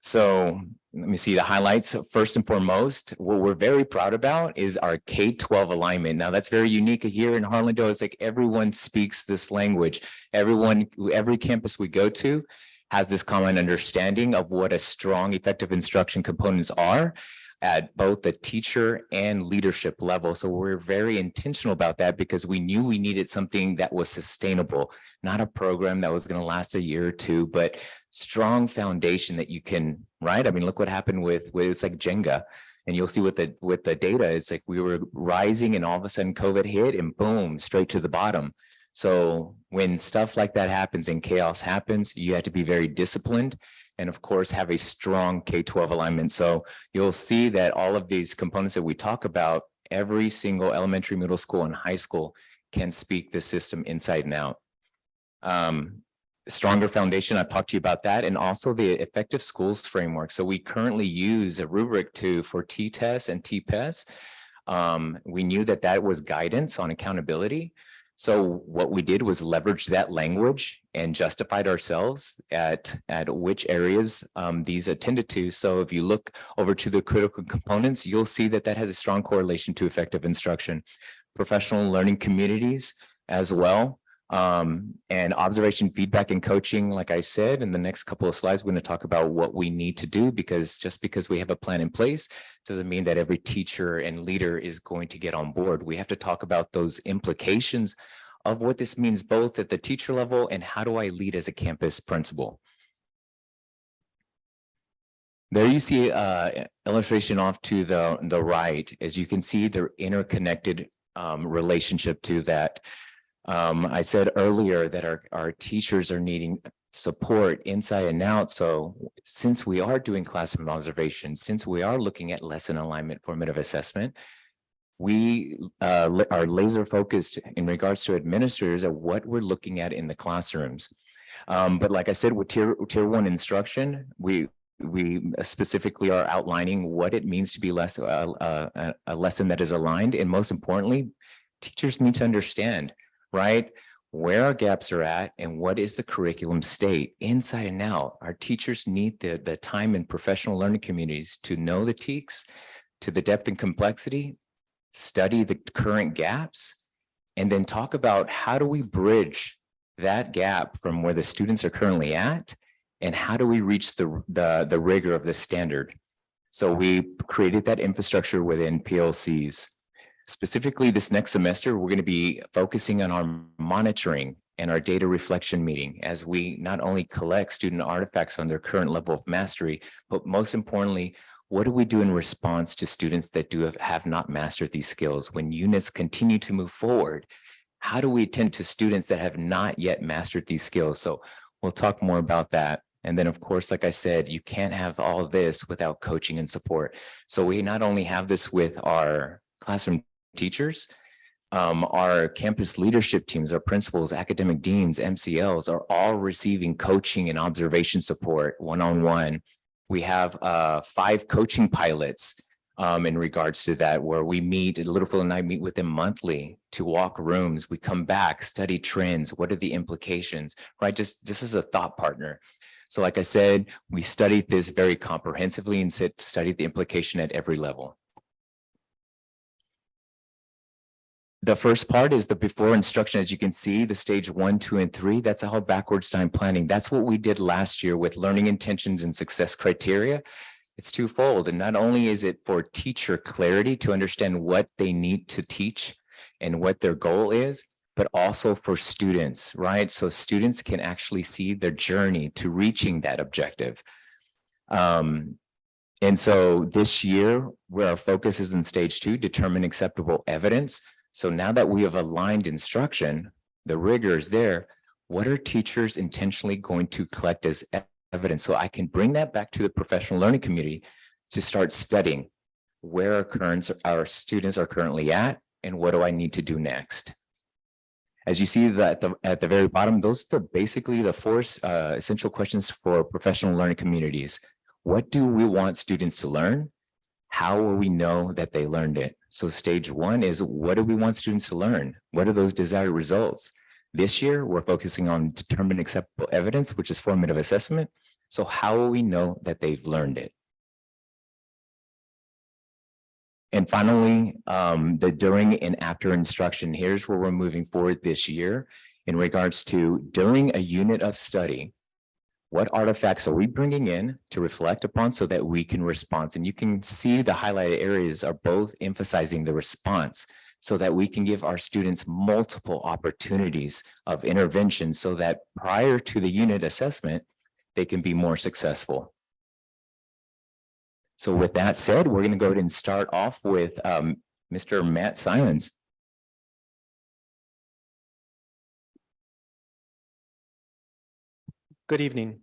So let me see the highlights. First and foremost, what we're very proud about is our K-12 alignment. Now that's very unique here in Harlandale. It's like everyone speaks this language. Every campus we go to has this common understanding of what a strong, effective instruction components are at both the teacher and leadership level. So we're very intentional about that because we knew we needed something that was sustainable, not a program that was going to last a year or 2, but strong foundation that you can, right? I mean, look what happened with it's like Jenga. And you'll see with the data, it's like we were rising and all of a sudden COVID hit and boom, straight to the bottom. So when stuff like that happens and chaos happens, you have to be very disciplined and of course have a strong K-12 alignment. So you'll see that all of these components that we talk about, every single elementary, middle school and high school can speak the system inside and out. Stronger foundation, I've talked to you about that, and also the effective schools framework. So we currently use a rubric for T-TEST and T-PEST. We knew that was guidance on accountability. So what we did was leverage that language and justified ourselves at which areas these attended to. So if you look over to the critical components, you'll see that has a strong correlation to effective instruction. Professional learning communities as well. And observation, feedback, and coaching, like I said, in the next couple of slides, we're going to talk about what we need to do, because just because we have a plan in place doesn't mean that every teacher and leader is going to get on board. We have to talk about those implications of what this means both at the teacher level and how do I lead as a campus principal. There you see illustration off to the right. As you can see, they're interconnected relationship to that. I said earlier that our teachers are needing support inside and out. So since we are doing classroom observation, since we are looking at lesson alignment, formative assessment, we are laser focused in regards to administrators at what we're looking at in the classrooms. But like I said, with tier 1 instruction, we specifically are outlining what it means to be a lesson that is aligned. And most importantly, teachers need to understand, right, where our gaps are at and what is the curriculum state inside and out. Our teachers need the time in professional learning communities to know the TEKS to the depth and complexity, study the current gaps, and then talk about how do we bridge that gap from where the students are currently at and how do we reach the rigor of the standard. So we created that infrastructure within PLCs. Specifically, this next semester, we're going to be focusing on our monitoring and our data reflection meeting as we not only collect student artifacts on their current level of mastery, but most importantly, what do we do in response to students that have not mastered these skills? When units continue to move forward, how do we attend to students that have not yet mastered these skills? So we'll talk more about that. And then, of course, like I said, you can't have all of this without coaching and support. So we not only have this with our classroom teachers, our campus leadership teams, our principals, academic deans, MCLs are all receiving coaching and observation support one-on-one. We have 5 coaching pilots in regards to that, where we meet, Littlefield and I meet with them monthly to walk rooms. We come back, study trends. What are the implications, right? Just as a thought partner. So like I said, we studied this very comprehensively and studied the implication at every level. The first part is the before instruction. As you can see, the stage 1, 2, and 3, that's all backwards time planning. That's what we did last year with learning intentions and success criteria. It's twofold. And not only is it for teacher clarity to understand what they need to teach and what their goal is, but also for students, right? So students can actually see their journey to reaching that objective. And so this year, where our focus is in stage 2, determine acceptable evidence. So now that we have aligned instruction, the rigor is there, what are teachers intentionally going to collect as evidence? So I can bring that back to the professional learning community to start studying where our students are currently at and what do I need to do next. As you see that at the very bottom, those are basically the 4 essential questions for professional learning communities. What do we want students to learn? How will we know that they learned it? So stage 1 is, what do we want students to learn? What are those desired results? This year, we're focusing on determine acceptable evidence, which is formative assessment. So how will we know that they've learned it? And finally, the during and after instruction. Here's where we're moving forward this year in regards to during a unit of study. What artifacts are we bringing in to reflect upon so that we can respond? And you can see the highlighted areas are both emphasizing the response so that we can give our students multiple opportunities of intervention so that prior to the unit assessment, they can be more successful. So with that said, we're going to go ahead and start off with Mr. Matt Simons. Good evening.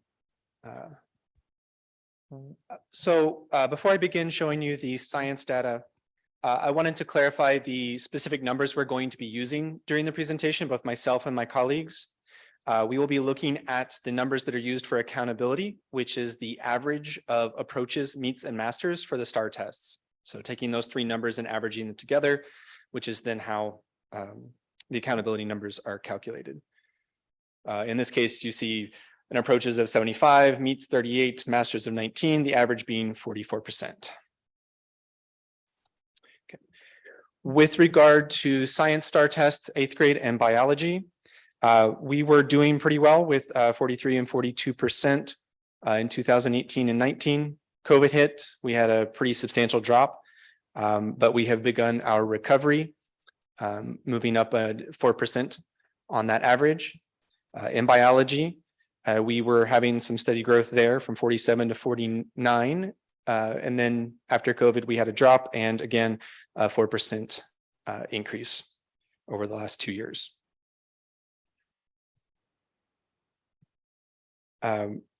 Before I begin showing you the science data, I wanted to clarify the specific numbers we're going to be using during the presentation, both myself and my colleagues. We will be looking at the numbers that are used for accountability, which is the average of approaches, meets, and masters for the STAR tests. So taking those three numbers and averaging them together, which is then how the accountability numbers are calculated. In this case, you see an approaches of 75, meets 38, masters of 19, the average being 44%. Okay. With regard to science STAR tests, 8th grade and biology, we were doing pretty well with 43 and 42% in 2018 and 19. COVID hit, we had a pretty substantial drop, but we have begun our recovery, moving up 4% on that average. In biology, we were having some steady growth there from 47 to 49. And then after COVID, we had a drop and again, a 4% increase over the last 2 years.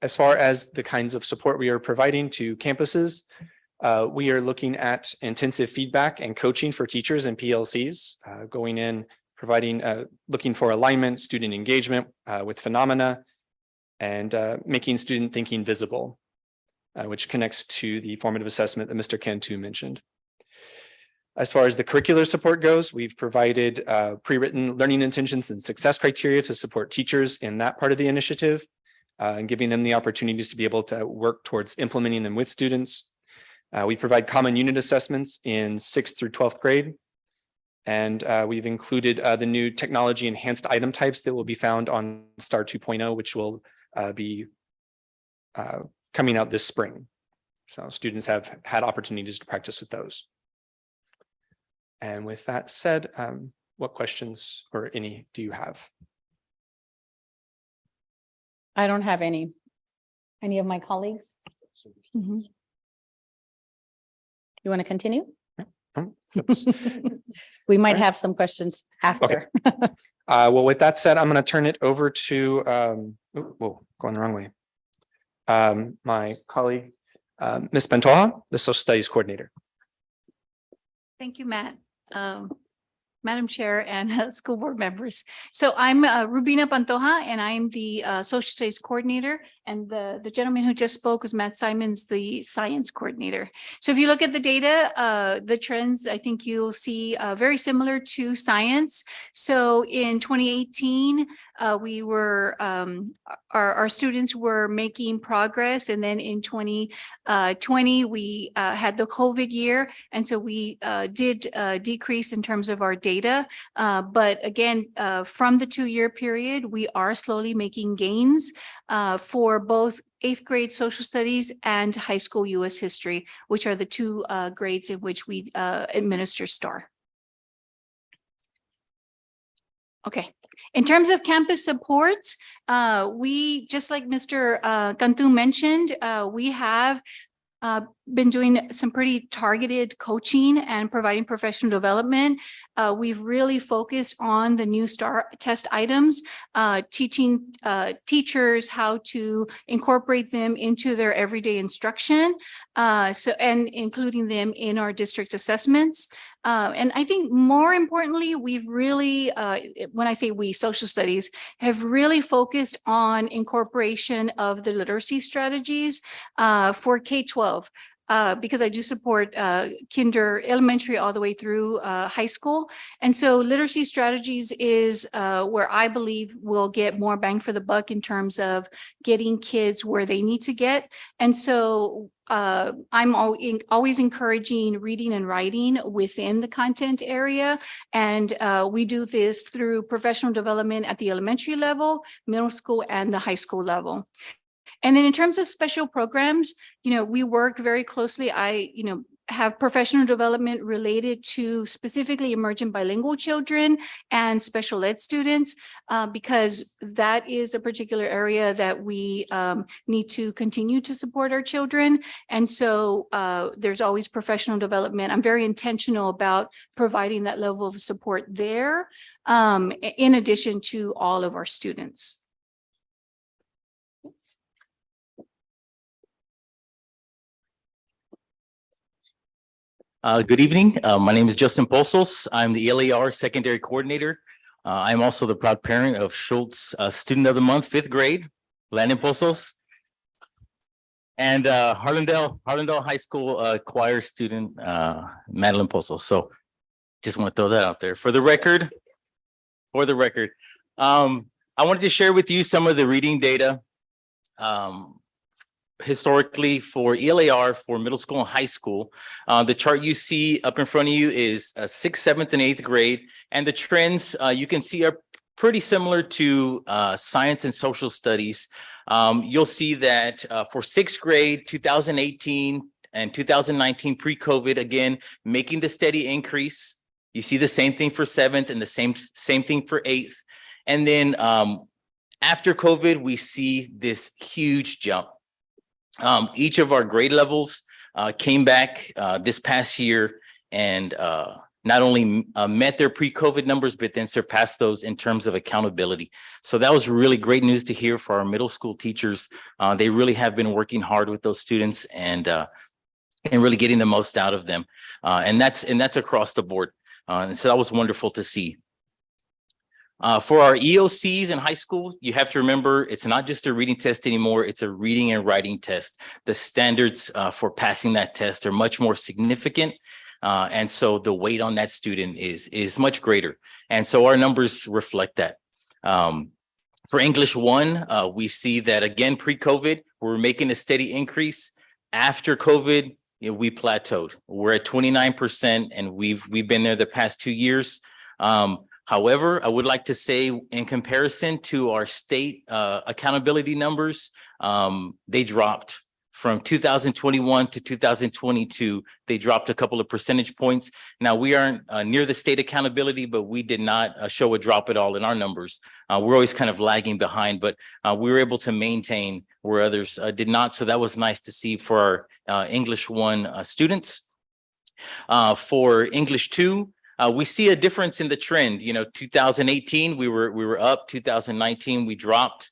As far as the kinds of support we are providing to campuses, we are looking at intensive feedback and coaching for teachers and PLCs, going in, providing, looking for alignment, student engagement with phenomena, and making student thinking visible, which connects to the formative assessment that Mr. Cantu mentioned. As far as the curricular support goes, we've provided pre-written learning intentions and success criteria to support teachers in that part of the initiative, and giving them the opportunities to be able to work towards implementing them with students. We provide common unit assessments in 6th through 12th grade. And we've included the new technology enhanced item types that will be found on STAR 2.0, which will be coming out this spring. So students have had opportunities to practice with those. And with that said, what questions or any do you have? I don't have any. Any of my colleagues? Mhm. You want to continue? We might have some questions after. Okay. Well, with that said, I'm going to turn it over to, whoa, going the wrong way. My colleague, Ms. Pantoja, the Social Studies Coordinator. Thank you, Matt. Madam Chair and school board members. So I'm Rubina Pantoja, and I'm the Social Studies Coordinator. And the gentleman who just spoke was Matt Simons, the Science Coordinator. So if you look at the data, the trends, I think you'll see very similar to science. So in 2018, we were, our students were making progress. And then in 2020, we had the COVID year. And so we did decrease in terms of our data. But again, from the 2-year period, we are slowly making gains for both 8th grade social studies and high school US history, which are the 2 grades in which we administer STAR. Okay. In terms of campus supports, we, just like Mr. Cantu mentioned, we have been doing some pretty targeted coaching and providing professional development. We've really focused on the new STAR test items, teaching teachers how to incorporate them into their everyday instruction, and including them in our district assessments. And I think more importantly, we've really, when I say we, social studies, have really focused on incorporation of the literacy strategies for K-12. Because I do support elementary all the way through high school. And so literacy strategies is where I believe we'll get more bang for the buck in terms of getting kids where they need to get. And so I'm always encouraging reading and writing within the content area. And we do this through professional development at the elementary level, middle school, and the high school level. And then in terms of special programs, we work very closely. have professional development related to specifically emergent bilingual children and special ed students, because that is a particular area that we need to continue to support our children. And so there's always professional development. I'm very intentional about providing that level of support there, in addition to all of our students. Good evening. My name is Justin Pozos. I'm the LAR Secondary Coordinator. I'm also the proud parent of Schultz Student of the Month, 5th grade, Landon Pozos. And Harlandale High School choir student, Madeline Pozos. So just want to throw that out there. For the record, I wanted to share with you some of the reading data historically for ELAR for middle school and high school. The chart you see up in front of you is 6th, 7th, and 8th grade. And the trends you can see are pretty similar to science and social studies. You'll see that for 6th grade, 2018 and 2019 pre-COVID, again, making the steady increase. You see the same thing for 7th and the same thing for 8th. And then after COVID, we see this huge jump. Each of our grade levels came back this past year and not only met their pre-COVID numbers, but then surpassed those in terms of accountability. So that was really great news to hear for our middle school teachers. They really have been working hard with those students and really getting the most out of them. And that's across the board. And so that was wonderful to see. For our EOCs in high school, you have to remember it's not just a reading test anymore, it's a reading and writing test. The standards for passing that test are much more significant. And so the weight on that student is much greater. And so our numbers reflect that. For English 1, we see that again, pre-COVID, we're making a steady increase. After COVID, we plateaued. We're at 29% and we've been there the past 2 years. However, I would like to say in comparison to our state accountability numbers, they dropped from 2021 to 2022. They dropped a couple of percentage points. Now we aren't near the state accountability, but we did not show a drop at all in our numbers. We're always kind of lagging behind, but we were able to maintain where others did not. So that was nice to see for our English 1 students. For English 2, we see a difference in the trend. 2018, we were up. 2019, we dropped.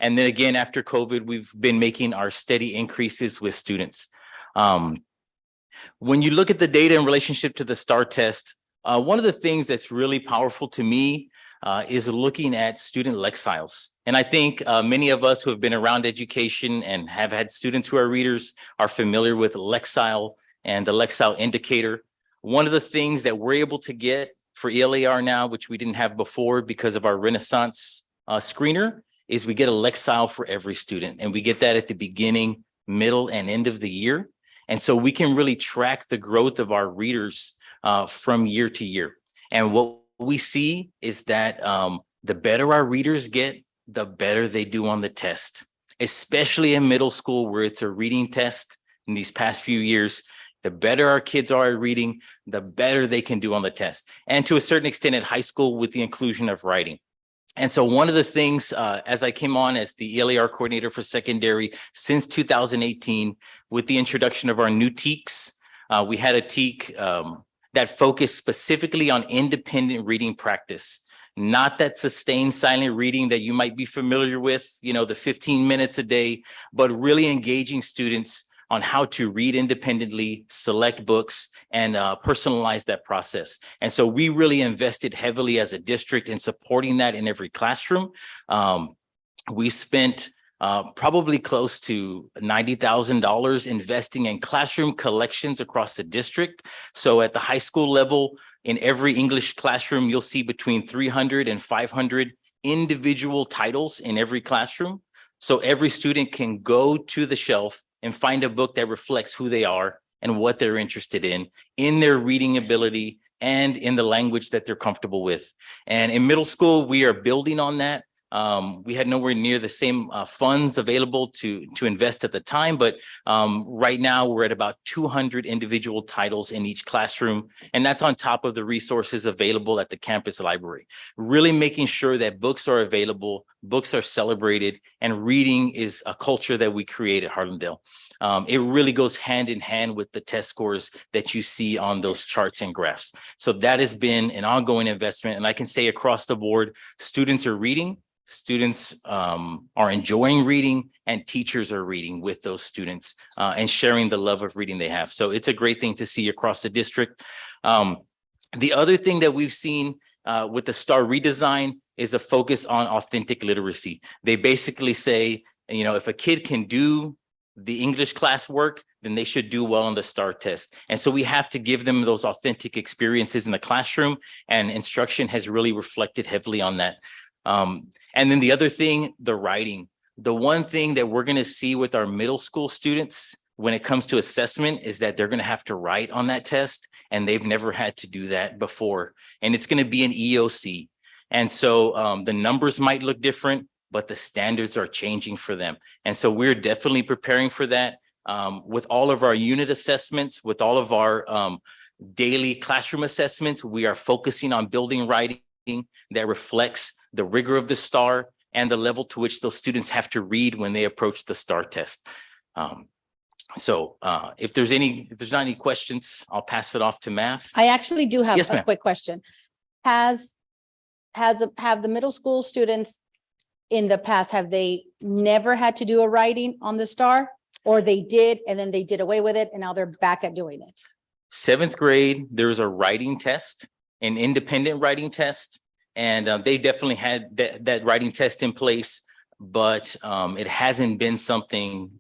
And then again, after COVID, we've been making our steady increases with students. When you look at the data in relationship to the STAR test, one of the things that's really powerful to me is looking at student lexiles. And I think many of us who have been around education and have had students who are readers are familiar with lexile and the lexile indicator. One of the things that we're able to get for ELAR now, which we didn't have before because of our Renaissance screener, is we get a lexile for every student. And we get that at the beginning, middle, and end of the year. And so we can really track the growth of our readers from year to year. And what we see is that the better our readers get, the better they do on the test, especially in middle school where it's a reading test in these past few years. The better our kids are at reading, the better they can do on the test. And to a certain extent at high school with the inclusion of writing. And so one of the things, as I came on as the ELAR coordinator for secondary since 2018, with the introduction of our new TEKs, we had a TEK that focused specifically on independent reading practice, not that sustained silent reading that you might be familiar with, the 15 minutes a day, but really engaging students on how to read independently, select books, and personalize that process. And so we really invested heavily as a district in supporting that in every classroom. We spent probably close to $90,000 investing in classroom collections across the district. So at the high school level, in every English classroom, you'll see between 300 and 500 individual titles in every classroom. So every student can go to the shelf and find a book that reflects who they are and what they're interested in their reading ability and in the language that they're comfortable with. And in middle school, we are building on that. We had nowhere near the same funds available to invest at the time, but right now we're at about 200 individual titles in each classroom, and that's on top of the resources available at the campus library. Really making sure that books are available, books are celebrated, and reading is a culture that we create at Harlandale. It really goes hand in hand with the test scores that you see on those charts and graphs. So that has been an ongoing investment, and I can say across the board, students are reading. Students are enjoying reading, and teachers are reading with those students and sharing the love of reading they have. So it's a great thing to see across the district. The other thing that we've seen with the STAR redesign is a focus on authentic literacy. They basically say, you know, if a kid can do the English classwork, then they should do well on the STAR test. And so we have to give them those authentic experiences in the classroom, and instruction has really reflected heavily on that. And then the other thing, the writing. The one thing that we're going to see with our middle school students when it comes to assessment is that they're going to have to write on that test, and they've never had to do that before. And it's going to be an EOC. And so the numbers might look different, but the standards are changing for them. And so we're definitely preparing for that with all of our unit assessments, with all of our daily classroom assessments. We are focusing on building writing that reflects the rigor of the STAR and the level to which those students have to read when they approach the STAR test. If there's not any questions, I'll pass it off to math. I actually do have Yes, a ma'am. quick question. Have the middle school students in the past, have they never had to do a writing on the STAR, or they did and then they did away with it and now they're back at doing it? 7th grade, there's a writing test, an independent writing test, and they definitely had that writing test in place, but it hasn't been something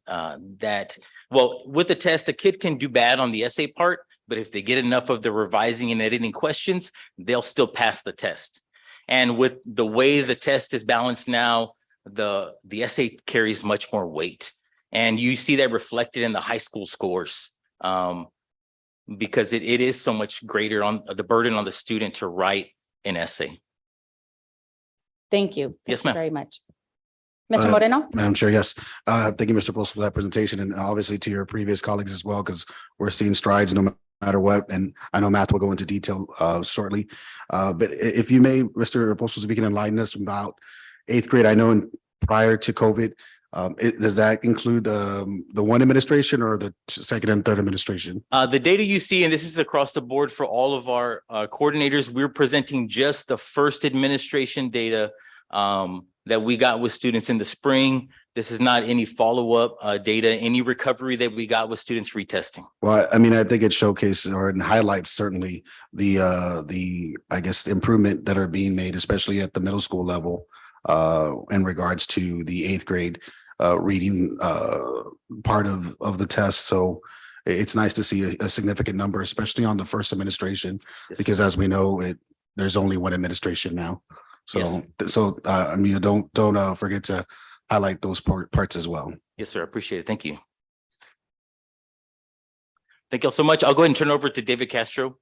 with the test, a kid can do bad on the essay part, but if they get enough of the revising and editing questions, they'll still pass the test. And with the way the test is balanced now, the essay carries much more weight. And you see that reflected in the high school scores because it is so much greater on the burden on the student to write an essay. Thank you. Yes, Thank you ma'am. very much. Mr. Moreno? Madam Chair, yes. Thank you, Mr. Post, for that presentation, and obviously to your previous colleagues as well, because we're seeing strides no matter what. And I know Matt will go into detail shortly. But if you may, Mr. Postal, if you can enlighten us about 8th grade. I know prior to COVID, does that include the one administration or the second and third administration? The data you see, and this is across the board for all of our coordinators, we're presenting just the first administration data that we got with students in the spring. This is not any follow-up data, any recovery that we got with students retesting. Well, I mean, I think it showcases or it highlights certainly the I guess the improvement that are being made, especially at the middle school level in regards to the 8th grade reading part of the test. So it's nice to see a significant number, especially on the first administration, Yes, because as we know, there's only one administration now. So, Yes. I mean, don't forget to highlight those parts as well. Yes, sir. I appreciate it. Thank you. Thank you all so much. I'll go ahead and turn it over to David Castro.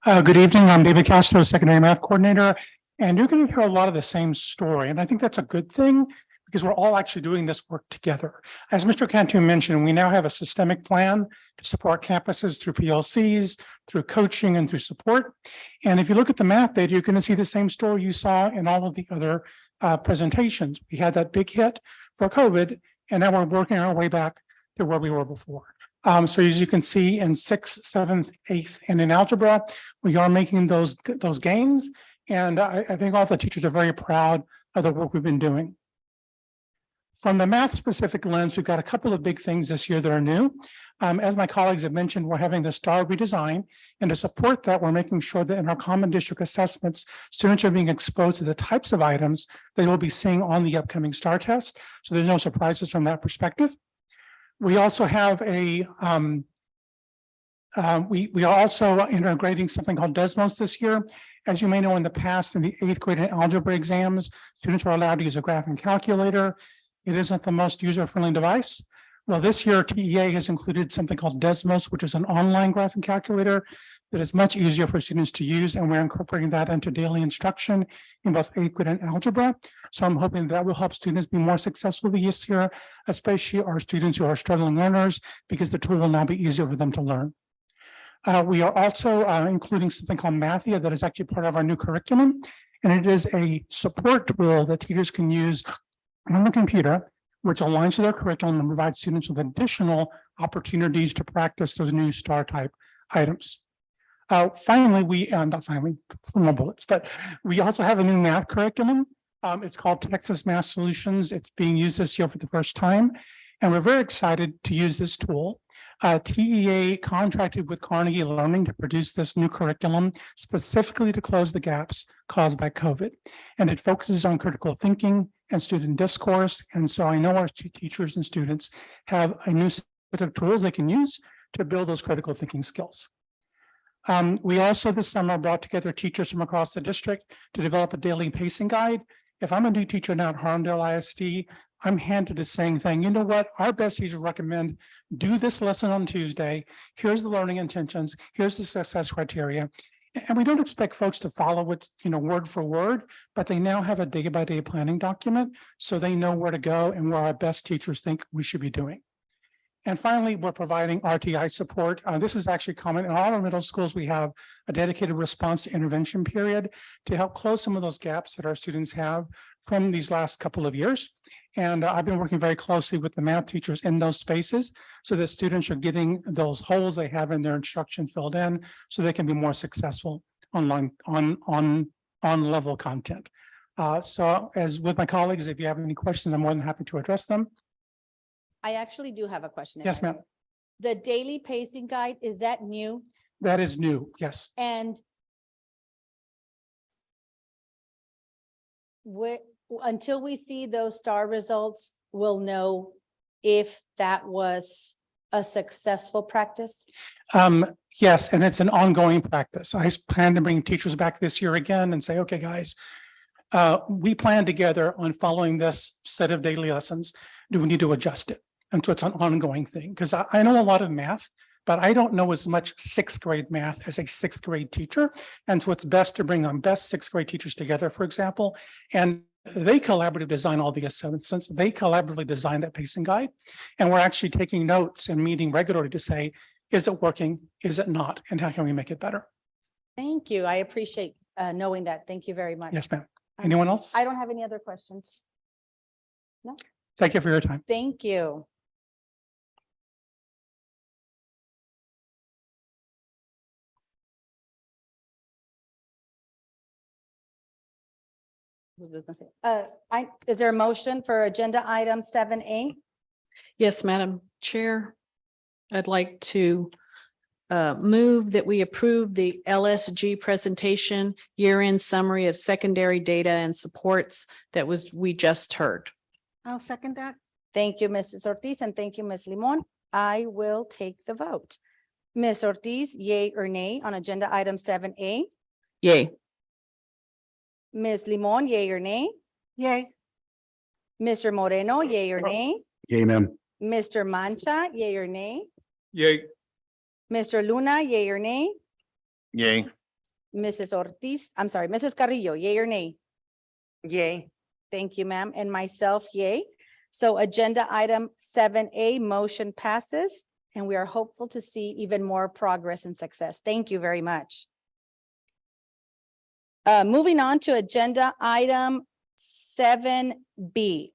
Good evening. I'm David Castro, Secondary Math Coordinator, and you're going to hear a lot of the same story. And I think that's a good thing because we're all actually doing this work together. As Mr. Cantu mentioned, we now have a systemic plan to support campuses through PLCs, through coaching, and through support. And if you look at the math data, you're going to see the same story you saw in all of the other presentations. We had that big hit for COVID, and now we're working our way back to where we were before. So as you can see in 6th, 7th, 8th, and in algebra, we are making those gains. And I think all the teachers are very proud of the work we've been doing. From the math specific lens, we've got a couple of big things this year that are new. As my colleagues have mentioned, we're having the STAR redesign, and to support that, we're making sure that in our common district assessments, students are being exposed to the types of items they will be seeing on the upcoming STAR test. So there's no surprises from that perspective. We also have we are also integrating something called Desmos this year. As you may know, in the past, in the 8th grade and algebra exams, students are allowed to use a graphing calculator. It isn't the most user-friendly device. Well, this year TEA has included something called Desmos, which is an online graphing calculator that is much easier for students to use, and we're incorporating that into daily instruction in both eighth grade and algebra. So I'm hoping that will help students be more successful this year, especially our students who are struggling learners, because the tool will now be easier for them to learn. We are also including something called Mathia that is actually part of our new curriculum, and it is a support tool that teachers can use on the computer, which aligns to their curriculum and provides students with additional opportunities to practice those new STAR type items. Finally, not finally, for my bullets, but we also have a new math curriculum. It's called Texas Math Solutions. It's being used this year for the first time, and we're very excited to use this tool. TEA contracted with Carnegie Learning to produce this new curriculum specifically to close the gaps caused by COVID. And it focuses on critical thinking and student discourse. And so I know our teachers and students have a new set of tools they can use to build those critical thinking skills. We also this summer brought together teachers from across the district to develop a daily pacing guide. If I'm a new teacher now at Harlandale ISD, I'm handed the same thing. You know what? Our best teachers recommend do this lesson on Tuesday. Here's the learning intentions. Here's the success criteria. And we don't expect folks to follow it, word for word, but they now have a day-by-day planning document, so they know where to go and where our best teachers think we should be doing. And finally, we're providing RTI support. This is actually common in all our middle schools. We have a dedicated response to intervention period to help close some of those gaps that our students have from these last couple of years. And I've been working very closely with the math teachers in those spaces so that students are getting those holes they have in their instruction filled in so they can be more successful online on level content. So as with my colleagues, if you have any questions, I'm more than happy to address them. I actually do have a question. Yes, ma'am. The daily pacing guide, is that new? That is new, yes. And until we see those STAR results, we'll know if that was a successful practice? Yes, and it's an ongoing practice. I plan to bring teachers back this year again and say, okay, guys, we plan together on following this set of daily lessons. Do we need to adjust it? And so it's an ongoing thing, because I know a lot of math, but I don't know as much sixth grade math as a sixth grade teacher. And so it's best to bring on best sixth grade teachers together, for example, and they collaboratively design all the assessments. They collaboratively design that pacing guide. And we're actually taking notes and meeting regularly to say, is it working? Is it not? And how can we make it better? Thank you. I appreciate knowing that. Thank you very much. Yes, ma'am. Anyone else? I don't have any other questions. No. Thank you for your time. Thank you. Is there a motion for agenda item 7A? Yes, Madam Chair. I'd like to move that we approve the LSG presentation year-end summary of secondary data and supports that we just heard. I'll second that. Thank you, Mrs. Ortiz, and thank you, Ms. Limon. I will take the vote. Ms. Ortiz, yay or nay on agenda item 7A? Yay. Ms. Limon, yay or nay? Yay. Mr. Moreno, yay or nay? Yay, ma'am. Mr. Mancha, yay or nay? Yay. Mr. Luna, yay or nay? Yay. Mrs. Ortiz, I'm sorry, Mrs. Carrillo, yay or nay? Yay. Thank you, ma'am. And myself, yay. So agenda item 7A motion passes, and we are hopeful to see even more progress and success. Thank you very much. Moving on to agenda item 7B.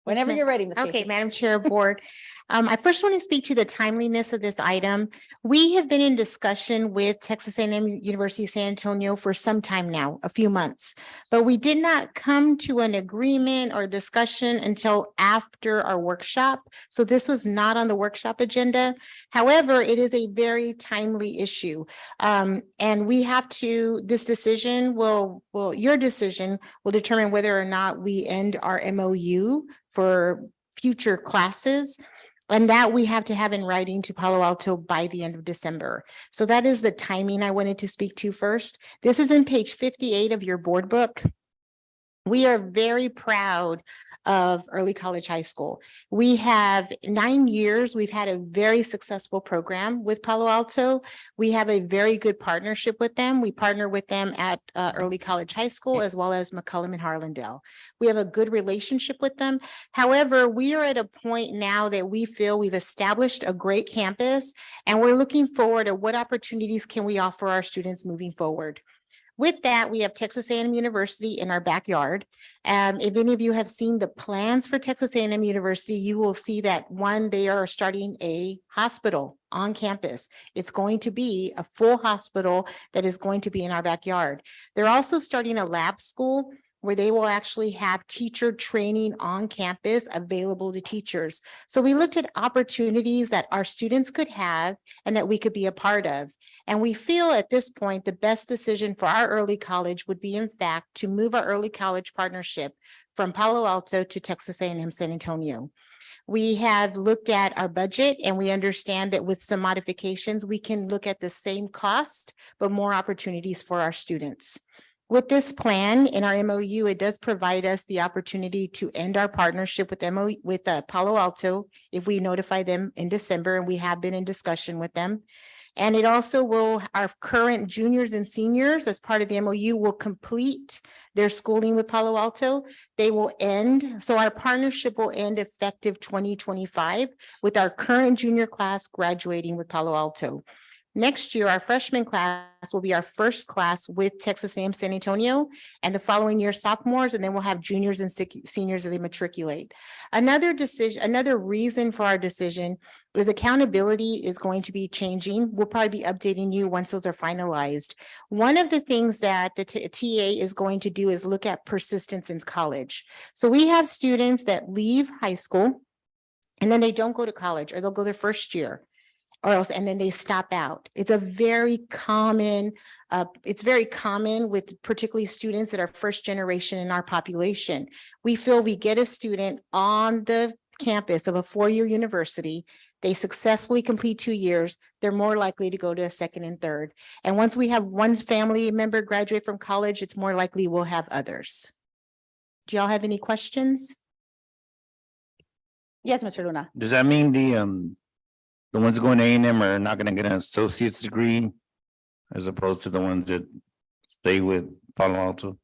Whenever ma'am. you're ready, Ms. Okay, Casey. Madam Chair, Board. I first want to speak to the timeliness of this item. We have been in discussion with Texas A&M University San Antonio for some time now, a few months, but we did not come to an agreement or discussion until after our workshop. So this was not on the workshop agenda. However, it is a very timely issue. And we have to, this decision your decision will determine whether or not we end our MOU for future classes. And that we have to have in writing to Palo Alto by the end of December. So that is the timing I wanted to speak to first. This is in page 58 of your board book. We are very proud of Early College High School. We have 9 years. We've had a very successful program with Palo Alto. We have a very good partnership with them. We partner with them at Early College High School as well as McCollum and Harlandale. We have a good relationship with them. However, we are at a point now that we feel we've established a great campus and we're looking forward to what opportunities can we offer our students moving forward. With that, we have Texas A&M University in our backyard. If any of you have seen the plans for Texas A&M University, you will see that one, they are starting a hospital on campus. It's going to be a full hospital that is going to be in our backyard. They're also starting a lab school where they will actually have teacher training on campus available to teachers. So we looked at opportunities that our students could have and that we could be a part of. And we feel at this point, the best decision for our early college would be, in fact, to move our early college partnership from Palo Alto to Texas A&M San Antonio. We have looked at our budget and we understand that with some modifications, we can look at the same cost, but more opportunities for our students. With this plan in our MOU, it does provide us the opportunity to end our partnership with Palo Alto if we notify them in December, and we have been in discussion with them. And it also will, our current juniors and seniors as part of the MOU will complete their schooling with Palo Alto. They will end, so our partnership will end effective 2025 with our current junior class graduating with Palo Alto. Next year, our freshman class will be our first class with Texas A&M San Antonio, and the following year sophomores, and then we'll have juniors and seniors as they matriculate. Another reason for our decision is accountability is going to be changing. We'll probably be updating you once those are finalized. One of the things that the TA is going to do is look at persistence in college. So we have students that leave high school and then they don't go to college, or they'll go their first year, or else, and then they stop out. It's a very common, it's very common with particularly students that are first generation in our population. We feel we get a student on the campus of a four-year university, they successfully complete 2 years, they're more likely to go to a second and third. And once we have one family member graduate from college, it's more likely we'll have others. Do y'all have any questions? Yes, Mr. Luna. Does that mean the ones going to A&M are not going to get an associate's degree as opposed to the ones that stay with Palo Alto?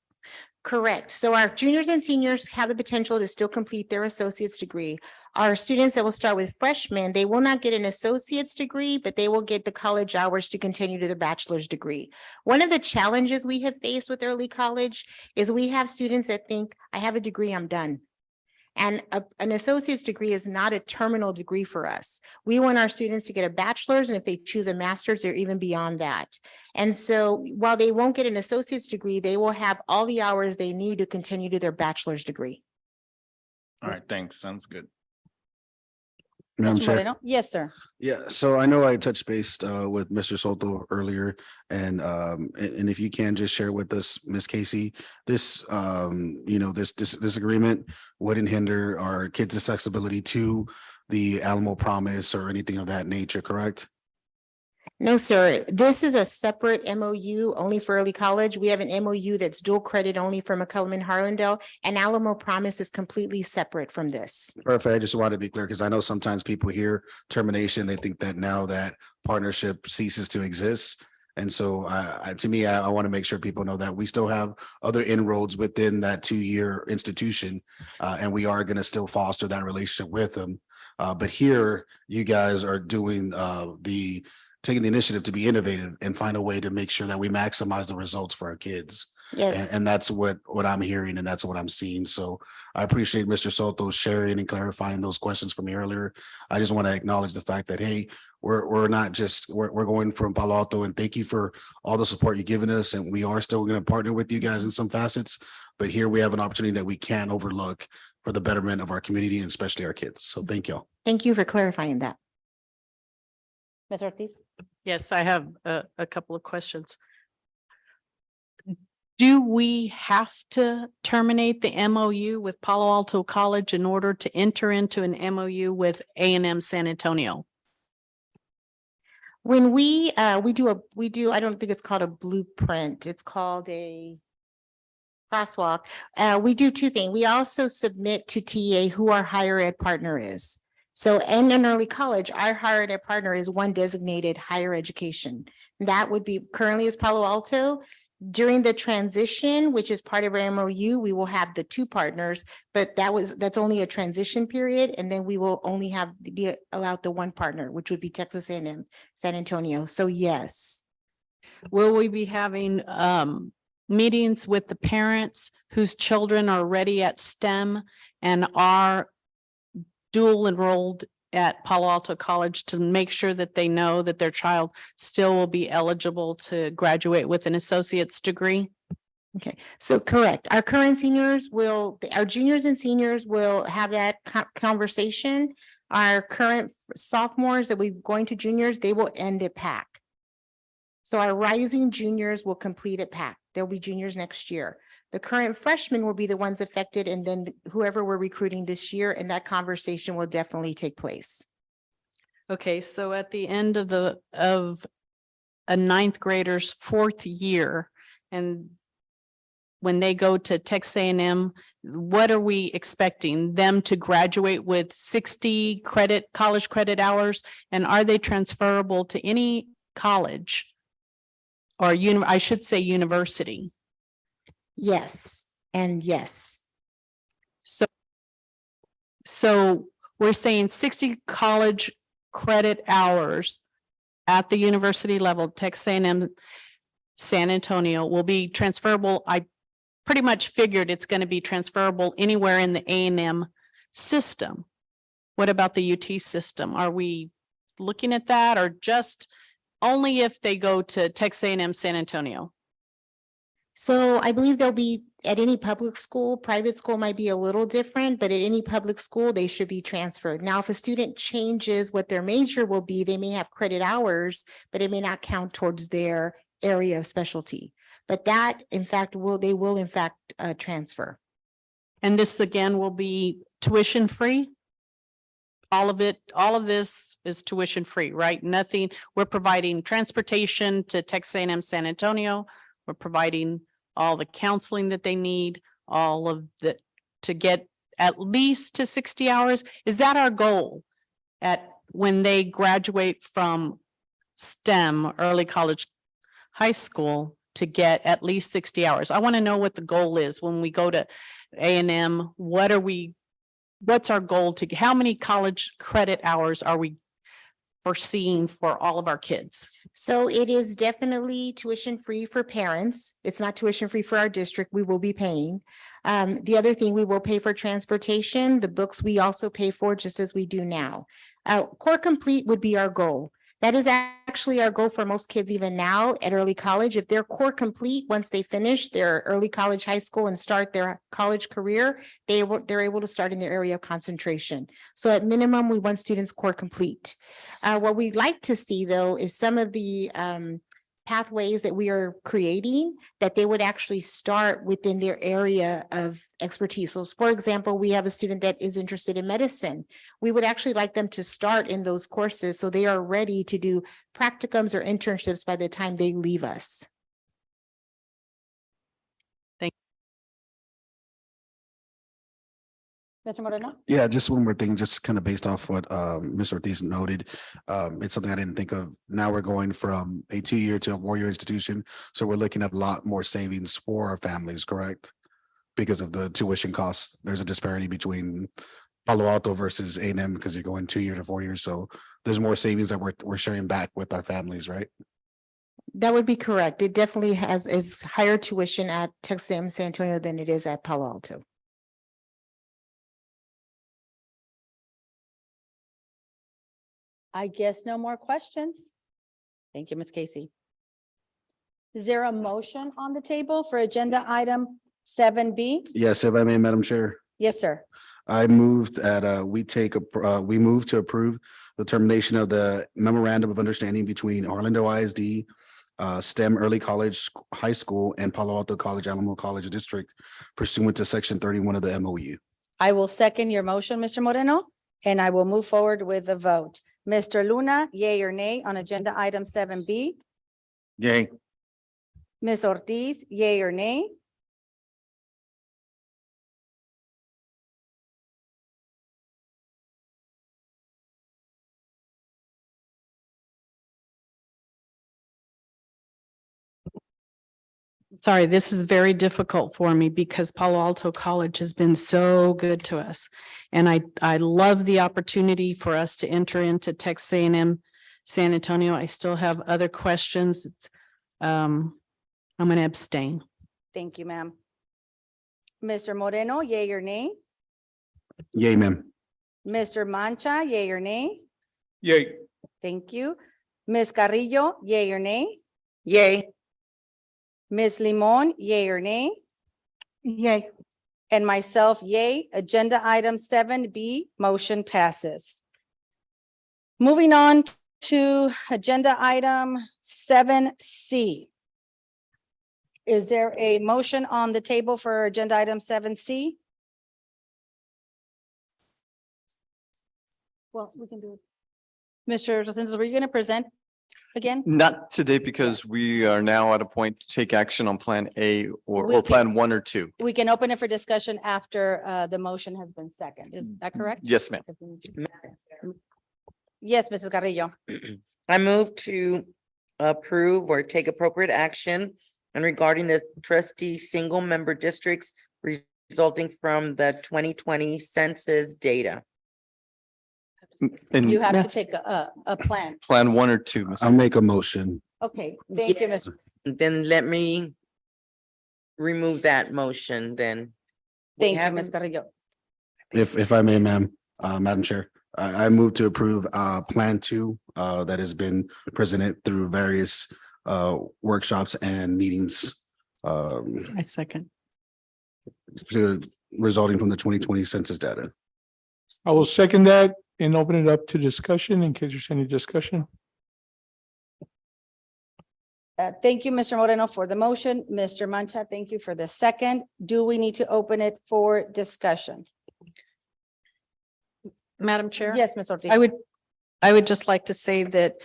Correct. So our juniors and seniors have the potential to still complete their associate's degree. Our students that will start with freshmen, they will not get an associate's degree, but they will get the college hours to continue to their bachelor's degree. One of the challenges we have faced with early college is we have students that think, I have a degree, I'm done. And an associate's degree is not a terminal degree for us. We want our students to get a bachelor's, and if they choose a master's, they're even beyond that. And so while they won't get an associate's degree, they will have all the hours they need to continue to their bachelor's degree. All right, thanks. Sounds good. Madam Mr. Chair. Moreno? Yes, sir. Yeah, so I know I touched base with Mr. Soto earlier, and if you can just share with us, Ms. Casey, this this agreement wouldn't hinder our kids' accessibility to the Alamo Promise or anything of that nature, correct? No, sir. This is a separate MOU only for early college. We have an MOU that's dual credit only for McCollum and Harlandale, and Alamo Promise is completely separate from this. Perfect. I just wanted to be clear because I know sometimes people hear termination, they think that now that partnership ceases to exist. And so to me, I want to make sure people know that we still have other inroads within that 2-year institution, and we are going to still foster that relationship with them. But here, you guys are doing taking the initiative to be innovative and find a way to make sure that we maximize the results for our kids. Yes. And that's what I'm hearing, and that's what I'm seeing. So I appreciate Mr. Soto sharing and clarifying those questions for me earlier. I just want to acknowledge the fact that, hey, we're not just, we're going from Palo Alto, and thank you for all the support you've given us. And we are still going to partner with you guys in some facets, but here we have an opportunity that we can't overlook for the betterment of our community and especially our kids. So thank you. Thank you for clarifying that. Ms. Ortiz? Yes, I have a couple of questions. Do we have to terminate the MOU with Palo Alto College in order to enter into an MOU with A&M San Antonio? When we do, I don't think it's called a blueprint. It's called a crosswalk. We do two things. We also submit to TA who our higher ed partner is. So in an early college, our higher ed partner is one designated higher education. That would be currently is Palo Alto. During the transition, which is part of our MOU, we will have the two partners, but that's only a transition period. And then we will only be allowed the one partner, which would be Texas A&M San Antonio. So yes. Will we be having meetings with the parents whose children are already at STEM and are dual enrolled at Palo Alto College to make sure that they know that their child still will be eligible to graduate with an associate's degree? Okay, so correct. Our juniors and seniors will have that conversation. Our current sophomores that we're going to juniors, they will end at PAC. So our rising juniors will complete at PAC. They'll be juniors next year. The current freshmen will be the ones affected, and then whoever we're recruiting this year, and that conversation will definitely take place. Okay, so at the end of a ninth grader's fourth year, and when they go to Texas A&M, what are we expecting them to graduate with 60 college credit hours? And are they transferable to any college or I should say university? Yes, and yes. So we're saying 60 college credit hours at the university level, Texas A&M San Antonio will be transferable. I pretty much figured it's going to be transferable anywhere in the A&M system. What about the UT system? Are we looking at that, or just only if they go to Texas A&M San Antonio? So I believe they'll be at any public school. Private school might be a little different, but at any public school, they should be transferred. Now, if a student changes what their major will be, they may have credit hours, but it may not count towards their area of specialty. But that, in fact, they will in fact transfer. And this again will be tuition free? All of this is tuition free, right? Nothing, we're providing transportation to Texas A&M San Antonio. We're providing all the counseling that they need, all of the, to get at least to 60 hours. Is that our goal when they graduate from STEM, early college, high school, to get at least 60 hours? I want to know what the goal is when we go to A&M. What's our goal how many college credit hours are we foreseeing for all of our kids? So it is definitely tuition free for parents. It's not tuition free for our district. We will be paying. The other thing, we will pay for transportation. The books we also pay for, just as we do now. Core complete would be our goal. That is actually our goal for most kids even now at early college. If they're core complete, once they finish their early college, high school, and start their college career, they're able to start in their area of concentration. So at minimum, we want students core complete. What we'd like to see, though, is some of the pathways that we are creating, that they would actually start within their area of expertise. So for example, we have a student that is interested in medicine. We would actually like them to start in those courses so they are ready to do practicums or internships by the time they leave us. Mr. Moreno? Yeah, just one more thing, just kind of based off what Mr. Ortiz noted. It's something I didn't think of. Now we're going from a 2-year to a 4-year institution. So we're looking at a lot more savings for our families, correct? Because of the tuition costs. There's a disparity between Palo Alto versus A&M because you're going 2-year to 4 years. So there's more savings that we're sharing back with our families, right? That would be correct. It definitely is higher tuition at Texas A&M San Antonio than it is at Palo Alto. I guess no more questions. Thank you, Ms. Casey. Is there a motion on the table for agenda item 7B? Yes, if I may, Madam Chair. Yes, sir. I moved we move to approve the termination of the memorandum of understanding between Orlando ISD, STEM Early College, High School, and Palo Alto College, Alamo College District pursuant to section 31 of the MOU. I will second your motion, Mr. Moreno, and I will move forward with the vote. Mr. Luna, yay or nay on agenda item 7B? Yay. Ms. Ortiz, yay or nay? Sorry, this is very difficult for me because Palo Alto College has been so good to us. And I love the opportunity for us to enter into Texas A&M San Antonio. I still have other questions. I'm going to abstain. Thank you, ma'am. Mr. Moreno, yay or nay? Yay, ma'am. Mr. Mancha, yay or nay? Yay. Thank you. Ms. Carrillo, yay or nay? Yay. Ms. Limon, yay or nay? Yay. And myself, yay. Agenda item 7B, motion passes. Moving on to agenda item 7C. Is there a motion on the table for agenda item 7C? Well, we can do it. Mr. Rosales, were you going to present again? Not today, because we are now at a point to take action on Plan A We or can- Plan 1 or 2. We can open it for discussion after the motion has been seconded. Is that correct? Yes, ma'am. Yes, Mrs. Carrillo. I move to approve or take appropriate action and regarding the trustee single member districts resulting from the 2020 census data. And You have to take a plan. Plan 1 or 2, Ms. I'll make a motion. Okay, thank you, Mr. Then let me remove that motion then. We Thank you, Ms. haven't- Carrillo. If I may, ma'am, Madam Chair, I move to approve Plan 2 that has been presented through various workshops and meetings I second. resulting from the 2020 census data. I will second that and open it up to discussion in case there's any discussion. Thank you, Mr. Moreno, for the motion. Mr. Mancha, thank you for the second. Do we need to open it for discussion? Madam Chair? Yes, Ms. Ortiz. I would just like to say that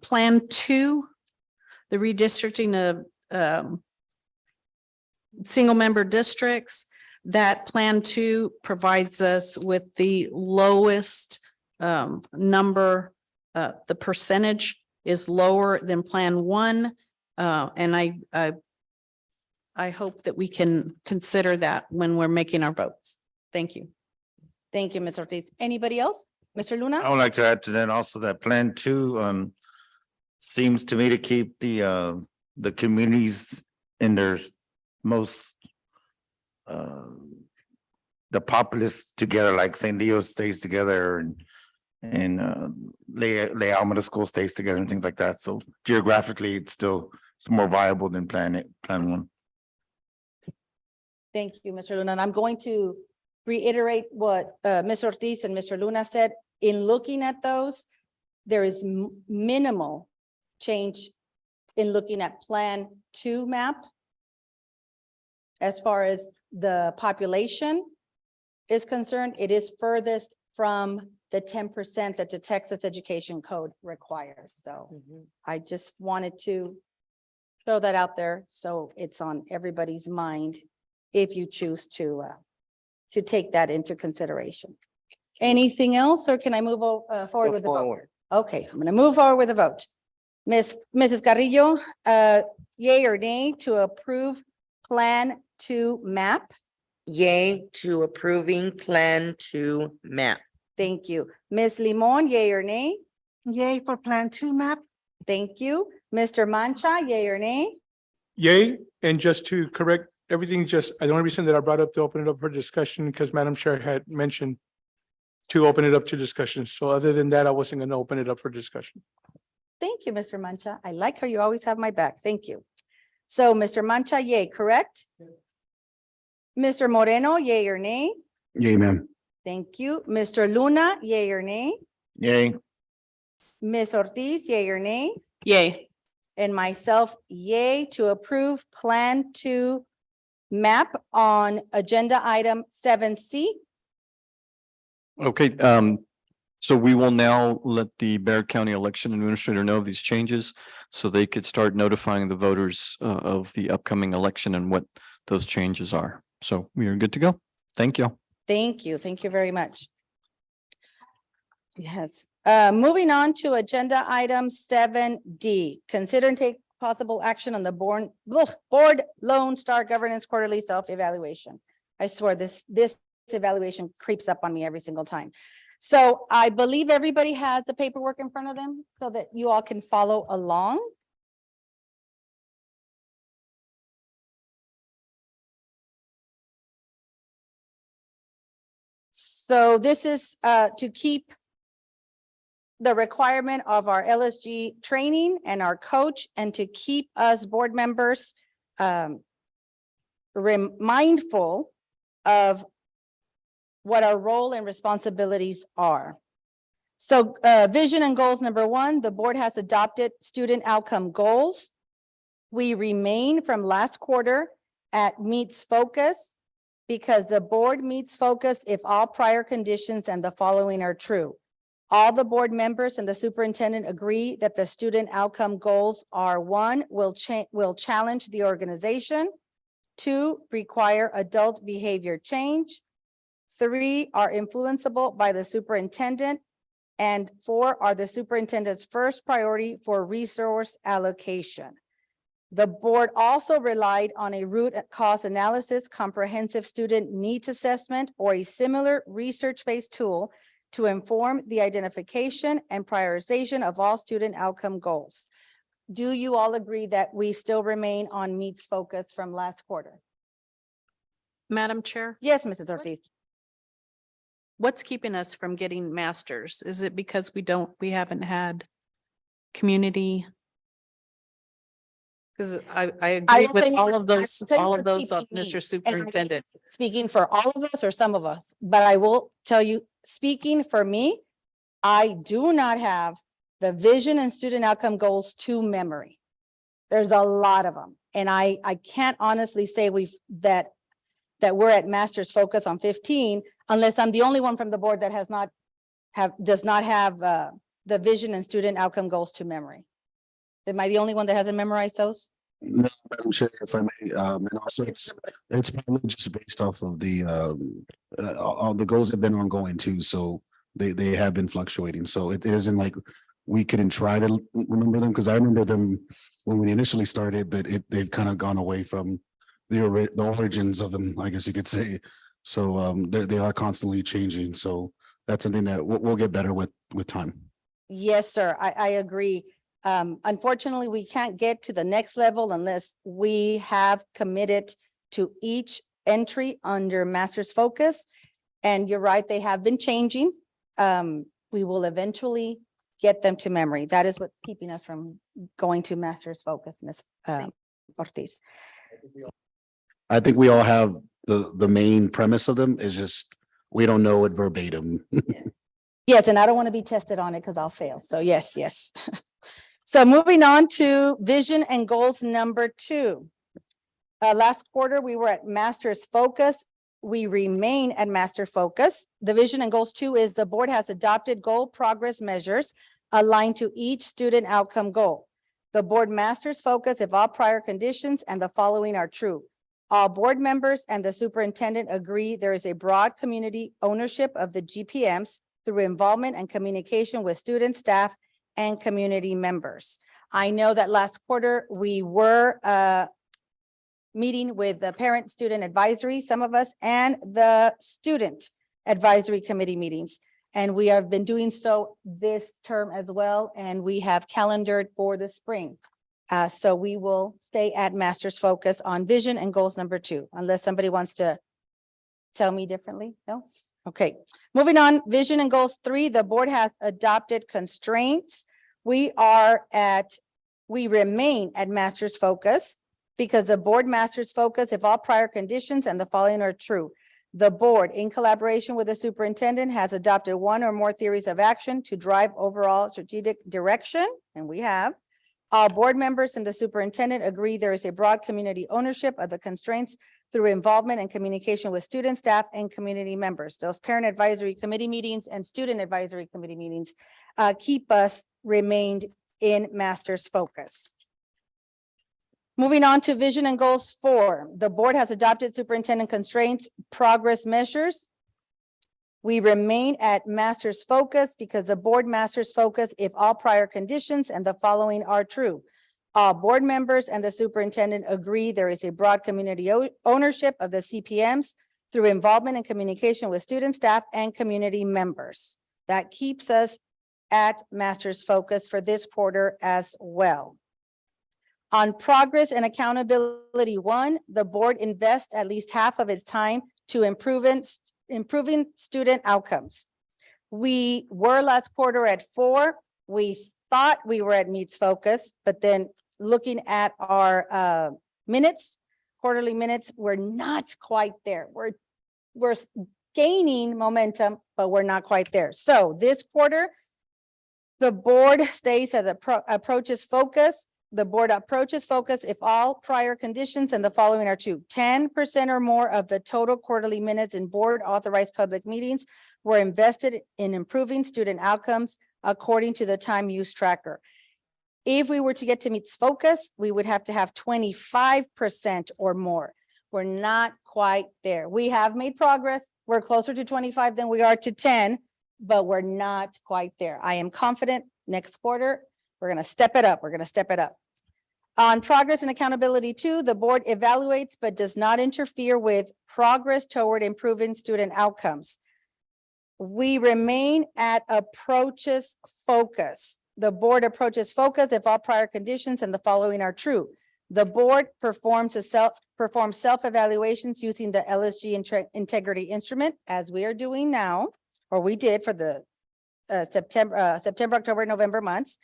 Plan 2, the redistricting of single member districts, that Plan 2 provides us with the lowest number. The percentage is lower than Plan 1. And I hope that we can consider that when we're making our votes. Thank you. Thank you, Ms. Ortiz. Anybody else? Mr. Luna? I would like to add to that also that Plan 2 seems to me to keep the communities in their most the populace together, like San Diego stays together and Le Alma School stays together and things like that. So geographically, it's more viable than Plan 1. Thank you, Mr. Luna. And I'm going to reiterate what Ms. Ortiz and Mr. Luna said. In looking at those, there is minimal change in looking at Plan 2 map. As far as the population is concerned, it is furthest from the 10% that the Texas Education Code requires. So I just wanted to throw that out there so it's on everybody's mind if you choose to take that into consideration. Anything else, or can I move forward with the vote? Okay, I'm going to move forward with the vote. Mrs. Carrillo, yay or nay to approve Plan 2 map? Yay to approving Plan 2 map. Thank you. Ms. Limon, yay or nay? Yay for Plan 2 map. Thank you. Mr. Mancha, yay or nay? Yay, and just to correct everything, the only reason that I brought up to open it up for discussion, because Madam Chair had mentioned to open it up to discussion. So other than that, I wasn't going to open it up for discussion. Thank you, Mr. Mancha. I like how you always have my back. Thank you. So Mr. Mancha, yay, correct? Mr. Moreno, yay or nay? Yay, ma'am. Thank you. Mr. Luna, yay or nay? Yay. Ms. Ortiz, yay or nay? Yay. and myself, yay, to approve Plan 2 map on agenda item 7C. Okay, so we will now let the Bear County Election Administrator know of these changes so they could start notifying the voters of the upcoming election and what those changes are. So we are good to go. Thank you. Thank you. Thank you very much. Yes, moving on to agenda item 7D, consider and take possible action on the board Lone Star Governance Quarterly Self-Evaluation. I swear this evaluation creeps up on me every single time. So I believe everybody has the paperwork in front of them so that you all can follow along. So this is to keep the requirement of our LSG training and our coach, and to keep us board members mindful of what our role and responsibilities are. So vision and goals number 1, the board has adopted student outcome goals. We remain from last quarter at meets focus because the board meets focus if all prior conditions and the following are true. All the board members and the superintendent agree that the student outcome goals are 1, will challenge the organization, 2, require adult behavior change, 3, are influenceable by the superintendent, and 4, are the superintendent's first priority for resource allocation. The board also relied on a root cause analysis, comprehensive student needs assessment, or a similar research-based tool to inform the identification and prioritization of all student outcome goals. Do you all agree that we still remain on meets focus from last quarter? Madam Chair, Yes, Mrs. Ortiz. what's keeping us from getting masters? Is it because we haven't had community? Because I agree will with tell you all what's- of those, I will tell you all of what's those, keeping me, Mr. and I- Superintendent. Speaking for all of us or some of us, but I will tell you, speaking for me, I do not have the vision and student outcome goals to memory. There's a lot of them. And I can't honestly say that we're at master's focus on 15, unless I'm the only one from the board that does not have the vision and student outcome goals to memory. Am I the only one that hasn't memorized those? No, Madam Chair, if I may, and also it's probably just based off of the all the goals have been ongoing too, so they have been fluctuating. So it isn't like we couldn't try to remember them, because I remember them when we initially started, but they've kind of gone away from the origins of them, I guess you could say. So they are constantly changing. So that's something that we'll get better with time. Yes, sir. I agree. Unfortunately, we can't get to the next level unless we have committed to each entry under master's focus. And you're right, they have been changing. We will eventually get them to memory. That is what's keeping us from going to master's focus, Ms. Ortiz. I think we all have the main premise of them is just, we don't know it verbatim. Yes, and I don't want to be tested on it because I'll fail. So yes. So moving on to vision and goals number 2. Last quarter, we were at master's focus. We remain at master focus. The vision and goals 2 is the board has adopted goal progress measures aligned to each student outcome goal. The board masters focus if all prior conditions and the following are true. All board members and the superintendent agree there is a broad community ownership of the GPMs through involvement and communication with students, staff, and community members. I know that last quarter we were meeting with the parent student advisory, some of us, and the student advisory committee meetings. And we have been doing so this term as well. And we have calendared for the spring. So we will stay at master's focus on vision and goals number 2, unless somebody wants to tell me differently. No? Okay, moving on, vision and goals 3, the board has adopted constraints. We remain at master's focus because the board masters focus if all prior conditions and the following are true. The board, in collaboration with the superintendent, has adopted 1 or more theories of action to drive overall strategic direction, and we have, All board members and the superintendent agree there is a broad community ownership of the constraints through involvement and communication with students, staff, and community members. Those parent advisory committee meetings and student advisory committee meetings keep us remained in master's focus. Moving on to vision and goals 4, the board has adopted superintendent constraints progress measures. We remain at master's focus because the board master's focus if all prior conditions and the following are true. All board members and the superintendent agree there is a broad community ownership of the CPMs through involvement and communication with students, staff, and community members. That keeps us at master's focus for this quarter as well. On progress and accountability 1, the board invests at least half of its time to improving student outcomes. We were last quarter at 4. We thought we were at meets focus, but then looking at our minutes, quarterly minutes, we're not quite there. We're gaining momentum, but we're not quite there. So this quarter, the board stays as approaches focus. The board approaches focus if all prior conditions and the following are true. 10% or more of the total quarterly minutes in board authorized public meetings were invested in improving student outcomes according to the time use tracker. If we were to get to meets focus, we would have to have 25% or more. We're not quite there. We have made progress. We're closer to 25 than we are to 10, but we're not quite there. I am confident next quarter, we're going to step it up. We're going to step it up. On progress and accountability 2, the board evaluates but does not interfere with progress toward improving student outcomes. We remain at approaches focus. The board approaches focus if all prior conditions and the following are true. The board performs self-evaluations using the LSG integrity instrument, as we are doing now, or we did for the September, October, November months.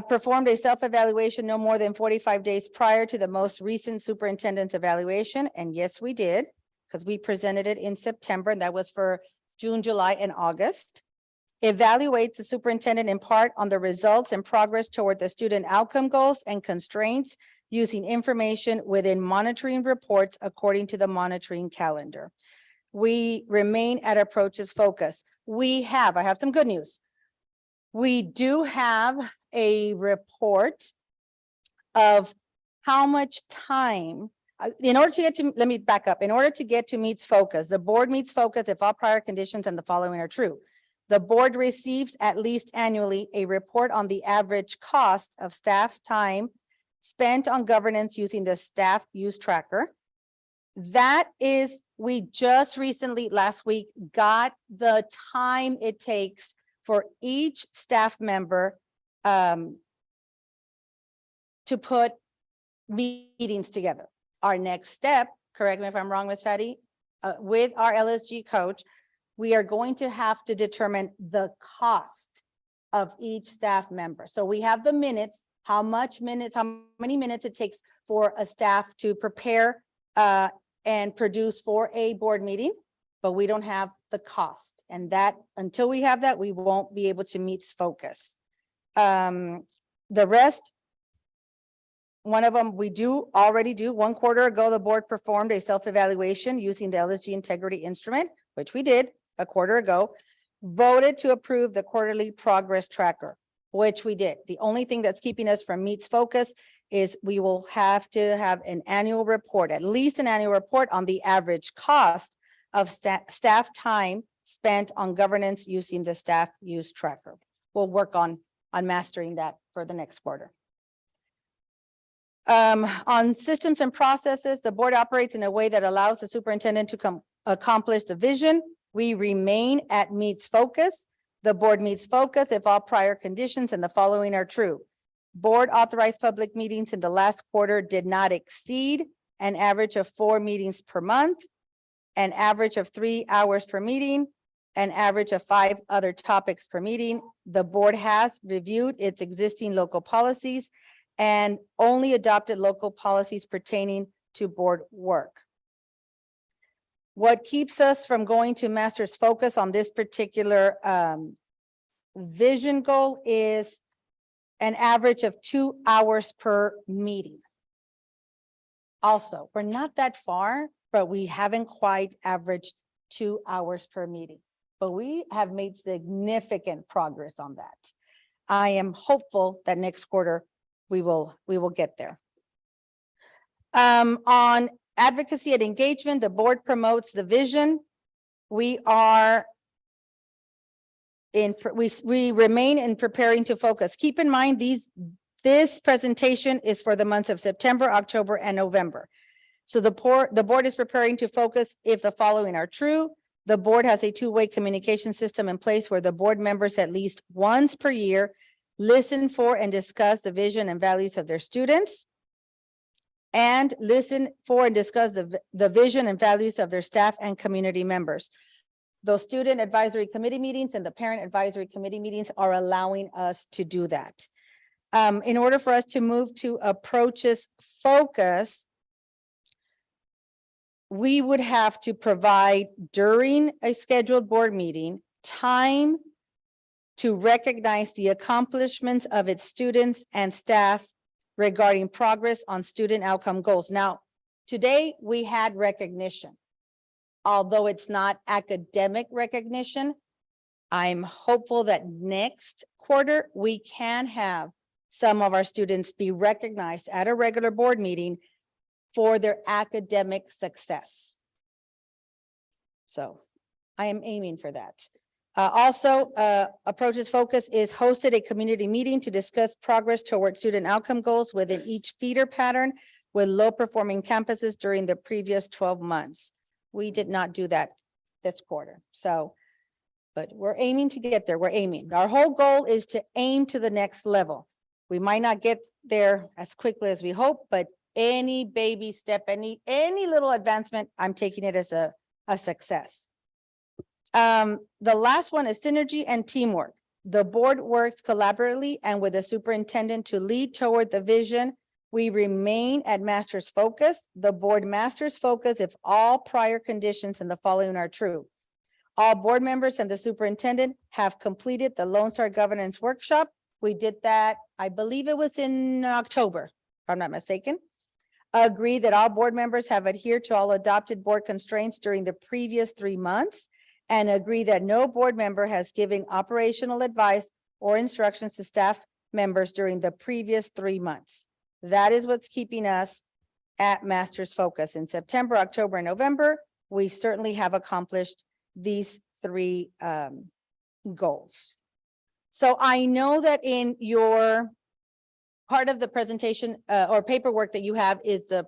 Performed a self-evaluation no more than 45 days prior to the most recent superintendent's evaluation. And yes, we did, because we presented it in September, and that was for June, July, and August. Evaluates the superintendent in part on the results and progress toward the student outcome goals and constraints using information within monitoring reports according to the monitoring calendar. We remain at approaches focus. I have some good news. We do have a report of how much time, in order to get to, let me back up. In order to get to meets focus, the board meets focus if all prior conditions and the following are true. The board receives at least annually a report on the average cost of staff time spent on governance using the staff use tracker. That is, we just recently, last week, got the time it takes for each staff member to put meetings together. Our next step, correct me if I'm wrong, Ms. Patty, with our LSG coach, we are going to have to determine the cost of each staff member. So we have the minutes, how many minutes it takes for a staff to prepare and produce for a board meeting, but we don't have the cost. And that, until we have that, we won't be able to meet focus. The rest, one of them we already do. 1 quarter ago, the board performed a self-evaluation using the LSG integrity instrument, which we did a quarter ago, voted to approve the quarterly progress tracker, which we did. The only thing that's keeping us from meets focus is we will have to have an annual report, at least an annual report on the average cost of staff time spent on governance using the staff use tracker. We'll work on mastering that for the next quarter. On systems and processes, the board operates in a way that allows the superintendent to accomplish the vision. We remain at meets focus. The board meets focus if all prior conditions and the following are true. Board authorized public meetings in the last quarter did not exceed an average of 4 meetings per month, an average of 3 hours per meeting, an average of 5 other topics per meeting. The board has reviewed its existing local policies and only adopted local policies pertaining to board work. What keeps us from going to master's focus on this particular vision goal is an average of 2 hours per meeting. Also, we're not that far, but we haven't quite averaged 2 hours per meeting. But we have made significant progress on that. I am hopeful that next quarter we will get there. On advocacy and engagement, the board promotes the vision. We are we remain in preparing to focus. Keep in mind, this presentation is for the months of September, October, and November. So the board is preparing to focus if the following are true. The board has a two-way communication system in place where the board members at least once per year listen for and discuss the vision and values of their students, and listen for and discuss the vision and values of their staff and community members. Those student advisory committee meetings and the parent advisory committee meetings are allowing us to do that. In order for us to move to approaches focus, we would have to provide during a scheduled board meeting time to recognize the accomplishments of its students and staff regarding progress on student outcome goals. Now, today we had recognition. Although it's not academic recognition, I'm hopeful that next quarter we can have some of our students be recognized at a regular board meeting for their academic success. So I am aiming for that. Approaches Focus is hosted a community meeting to discuss progress toward student outcome goals within each feeder pattern with low performing campuses during the previous 12 months. We did not do that this quarter. So, but we're aiming to get there. We're aiming. Our whole goal is to aim to the next level. We might not get there as quickly as we hope, but any baby step, any little advancement, I'm taking it as a success. The last one is synergy and teamwork. The board works collaboratively and with the superintendent to lead toward the vision. We remain at master's focus. The board masters focus if all prior conditions in the following are true. All board members and the superintendent have completed the Lone Star Governance Workshop. We did that, I believe it was in October, if I'm not mistaken. Agree that all board members have adhered to all adopted board constraints during the previous 3 months, and agree that no board member has given operational advice or instructions to staff members during the previous 3 months. That is what's keeping us at master's focus. In September, October, and November, we certainly have accomplished these 3 goals. So I know that in your part of the presentation or paperwork that you have is the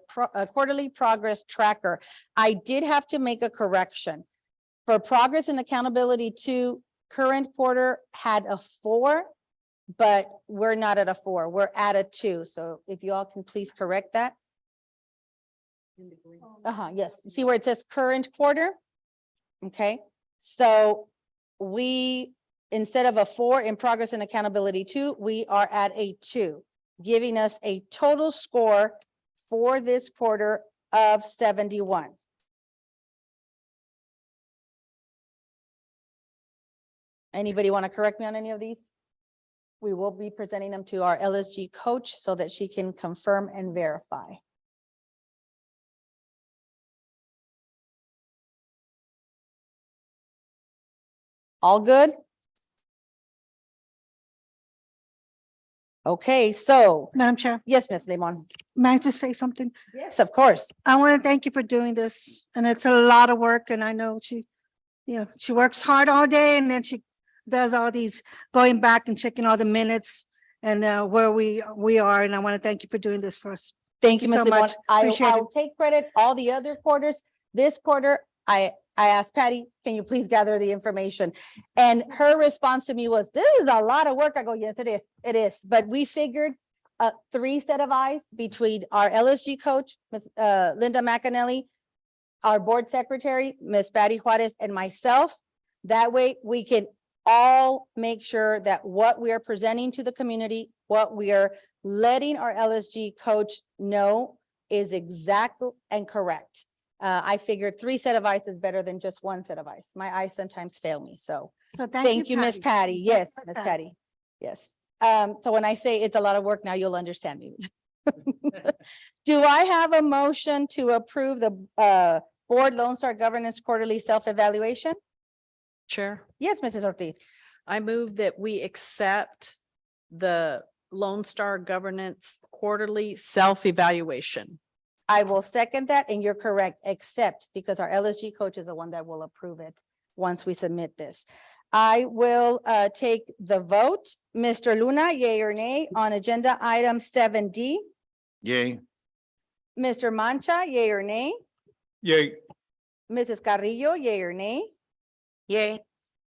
quarterly progress tracker. I did have to make a correction. For progress and accountability 2, current quarter had a 4. But we're not at a 4, we're at a 2. So if you all can please correct that. Yes, see where it says current quarter? Okay, so we, instead of a 4 in progress and accountability 2, we are at a 2, giving us a total score for this quarter of 71. Anybody want to correct me on any of these? We will be presenting them to our LSG coach so that she can confirm and verify. All good? Okay, so. Madam Chair, Yes, Ms. Limon. may I just say something? Yes, of course. I want to thank you for doing this, and it's a lot of work, and I know she works hard all day, and then she does all these going back and checking all the minutes and where we are, and I want to thank you for doing this for us. Thank you, Ms. so Limon. much. Appreciate I'll take credit all the other quarters. This quarter, I asked Patty, can you please gather the information? And her response to me was, this is a lot of work. I go, yes, it is. It is. But we figured 3 set of eyes between our LSG coach, Ms. Linda McAnally, our board secretary, Ms. Patty Juarez, and myself. That way we can all make sure that what we are presenting to the community, what we are letting our LSG coach know is exact and correct. I figured 3 set of eyes is better than just 1 set of eyes. My eyes sometimes fail me. So thank you, Miss Patty. Yes, Miss Patty. Yes. So when I say it's a lot of work, now you'll understand me. Do I have a motion to approve the Board Lone Star Governance Quarterly Self-Evaluation? Chair, Yes, Mrs. Ortiz. I move that we accept the Lone Star Governance Quarterly Self-Evaluation. I will second that, and you're correct, except because our LSG coach is the one that will approve it once we submit this. I will take the vote. Mr. Luna, yea or nay, on agenda item 7D. Yay. Mr. Mancha, yea or nay? Yay. Mrs. Carrillo, yea or nay? Yay.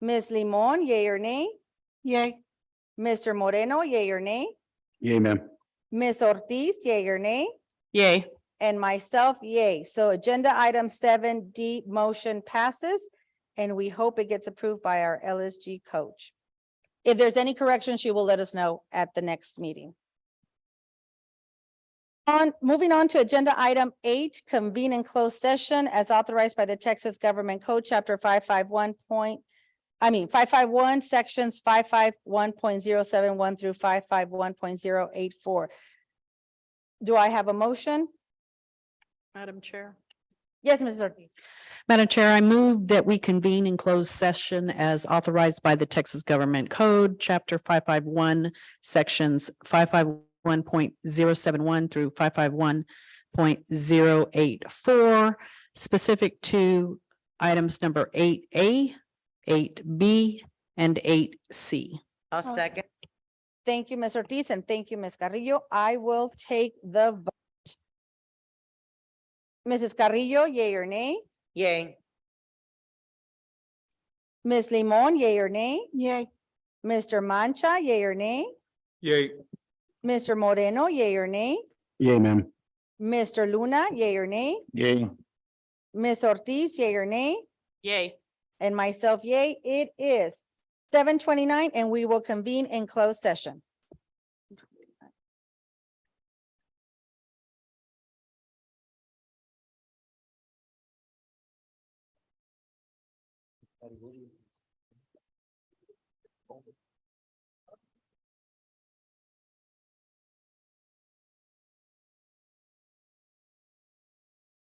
Ms. Limon, yea or nay? Yay. Mr. Moreno, yea or nay? Yay, ma'am. Ms. Ortiz, yea or nay? Yay. And myself, yay. So agenda item 7D motion passes, and we hope it gets approved by our LSG coach. If there's any correction, she will let us know at the next meeting. Moving on to agenda item 8, convene in closed session as authorized by the Texas Government Code, chapter 551, sections 551.071 through 551.084. Do I have a motion? Madam Chair. Yes, Mrs. Ortiz. Madam Chair, I move that we convene in closed session as authorized by the Texas Government Code, chapter 551, sections 551.071 through 551.084, specific to items number 8A, 8B, and 8C. I'll second. Thank you, Ms. Ortiz, and thank you, Ms. Carrillo. I will take the vote. Mrs. Carrillo, yea or nay? Yay. Ms. Limon, yea or nay? Yay. Mr. Mancha, yea or nay? Yay. Mr. Moreno, yea or nay? Yay, ma'am. Mr. Luna, yea or nay? Yay. Ms. Ortiz, yea or nay? Yay. And myself, yea. It is 7:29, and we will convene in closed session.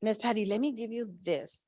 Ms. Patty, let me give you this.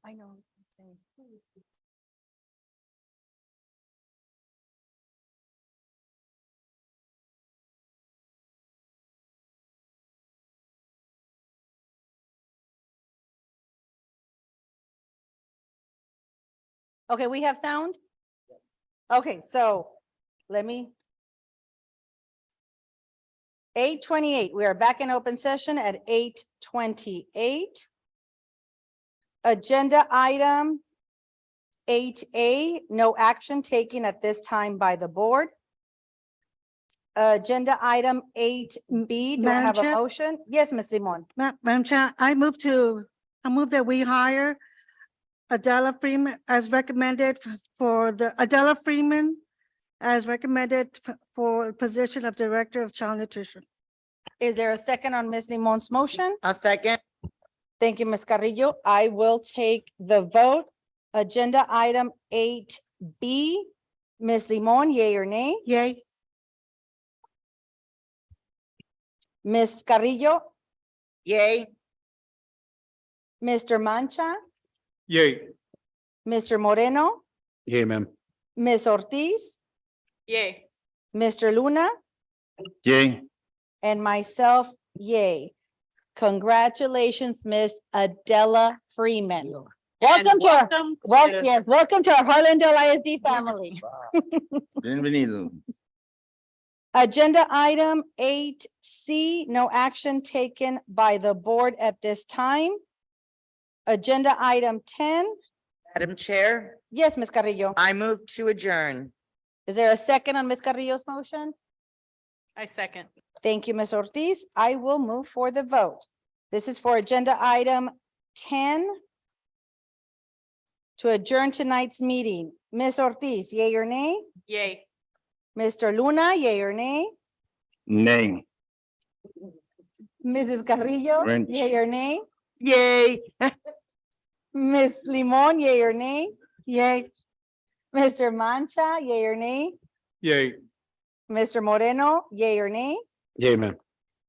I know. Okay, we have sound? Okay, so let me. 8:28, we are back in open session at 8:28. Agenda item 8A, no action taken at this time by the board. Agenda item 8B, do I Madam have a Chair? motion? Yes, Ms. Limon. Madam Chair, I move that we hire Adela Freeman as recommended Adela Freeman as recommended for position of Director of Child Nutrition. Is there a second on Ms. Limon's motion? A second. Thank you, Ms. Carrillo. I will take the vote. Agenda item 8B, Ms. Limon, yea or nay? Yay. Ms. Carrillo, Yay. Mr. Mancha, Yay. Mr. Moreno, Yay, ma'am. Ms. Ortiz, Yay. Mr. Luna, Yay. and myself, yay. Congratulations, Ms. Adela Freeman. Welcome to our, welcome to our Harlandale ISD family. Bienvenido. Agenda item 8C, no action taken by the board at this time. Agenda item 10. Madam Chair, Yes, Ms. Carrillo. I move to adjourn. Is there a second on Ms. Carrillo's motion? I second. Thank you, Ms. Ortiz. I will move for the vote. This is for agenda item 10 to adjourn tonight's meeting. Ms. Ortiz, yea or nay? Yay. Mr. Luna, yea or nay? Nay. Mrs. Carrillo, Wrench. yea or nay? Yay. Ms. Limon, yea or nay? Yay. Mr. Mancha, yea or nay? Yay. Mr. Moreno, yea or nay? Yay, ma'am.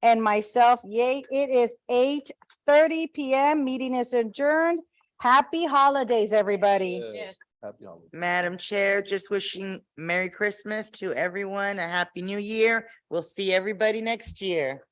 And myself, yay. It is 8:30 PM. Meeting is adjourned. Happy holidays, everybody. Yes. Madam Chair, just wishing Merry Christmas to everyone, a Happy New Year. We'll see everybody next year.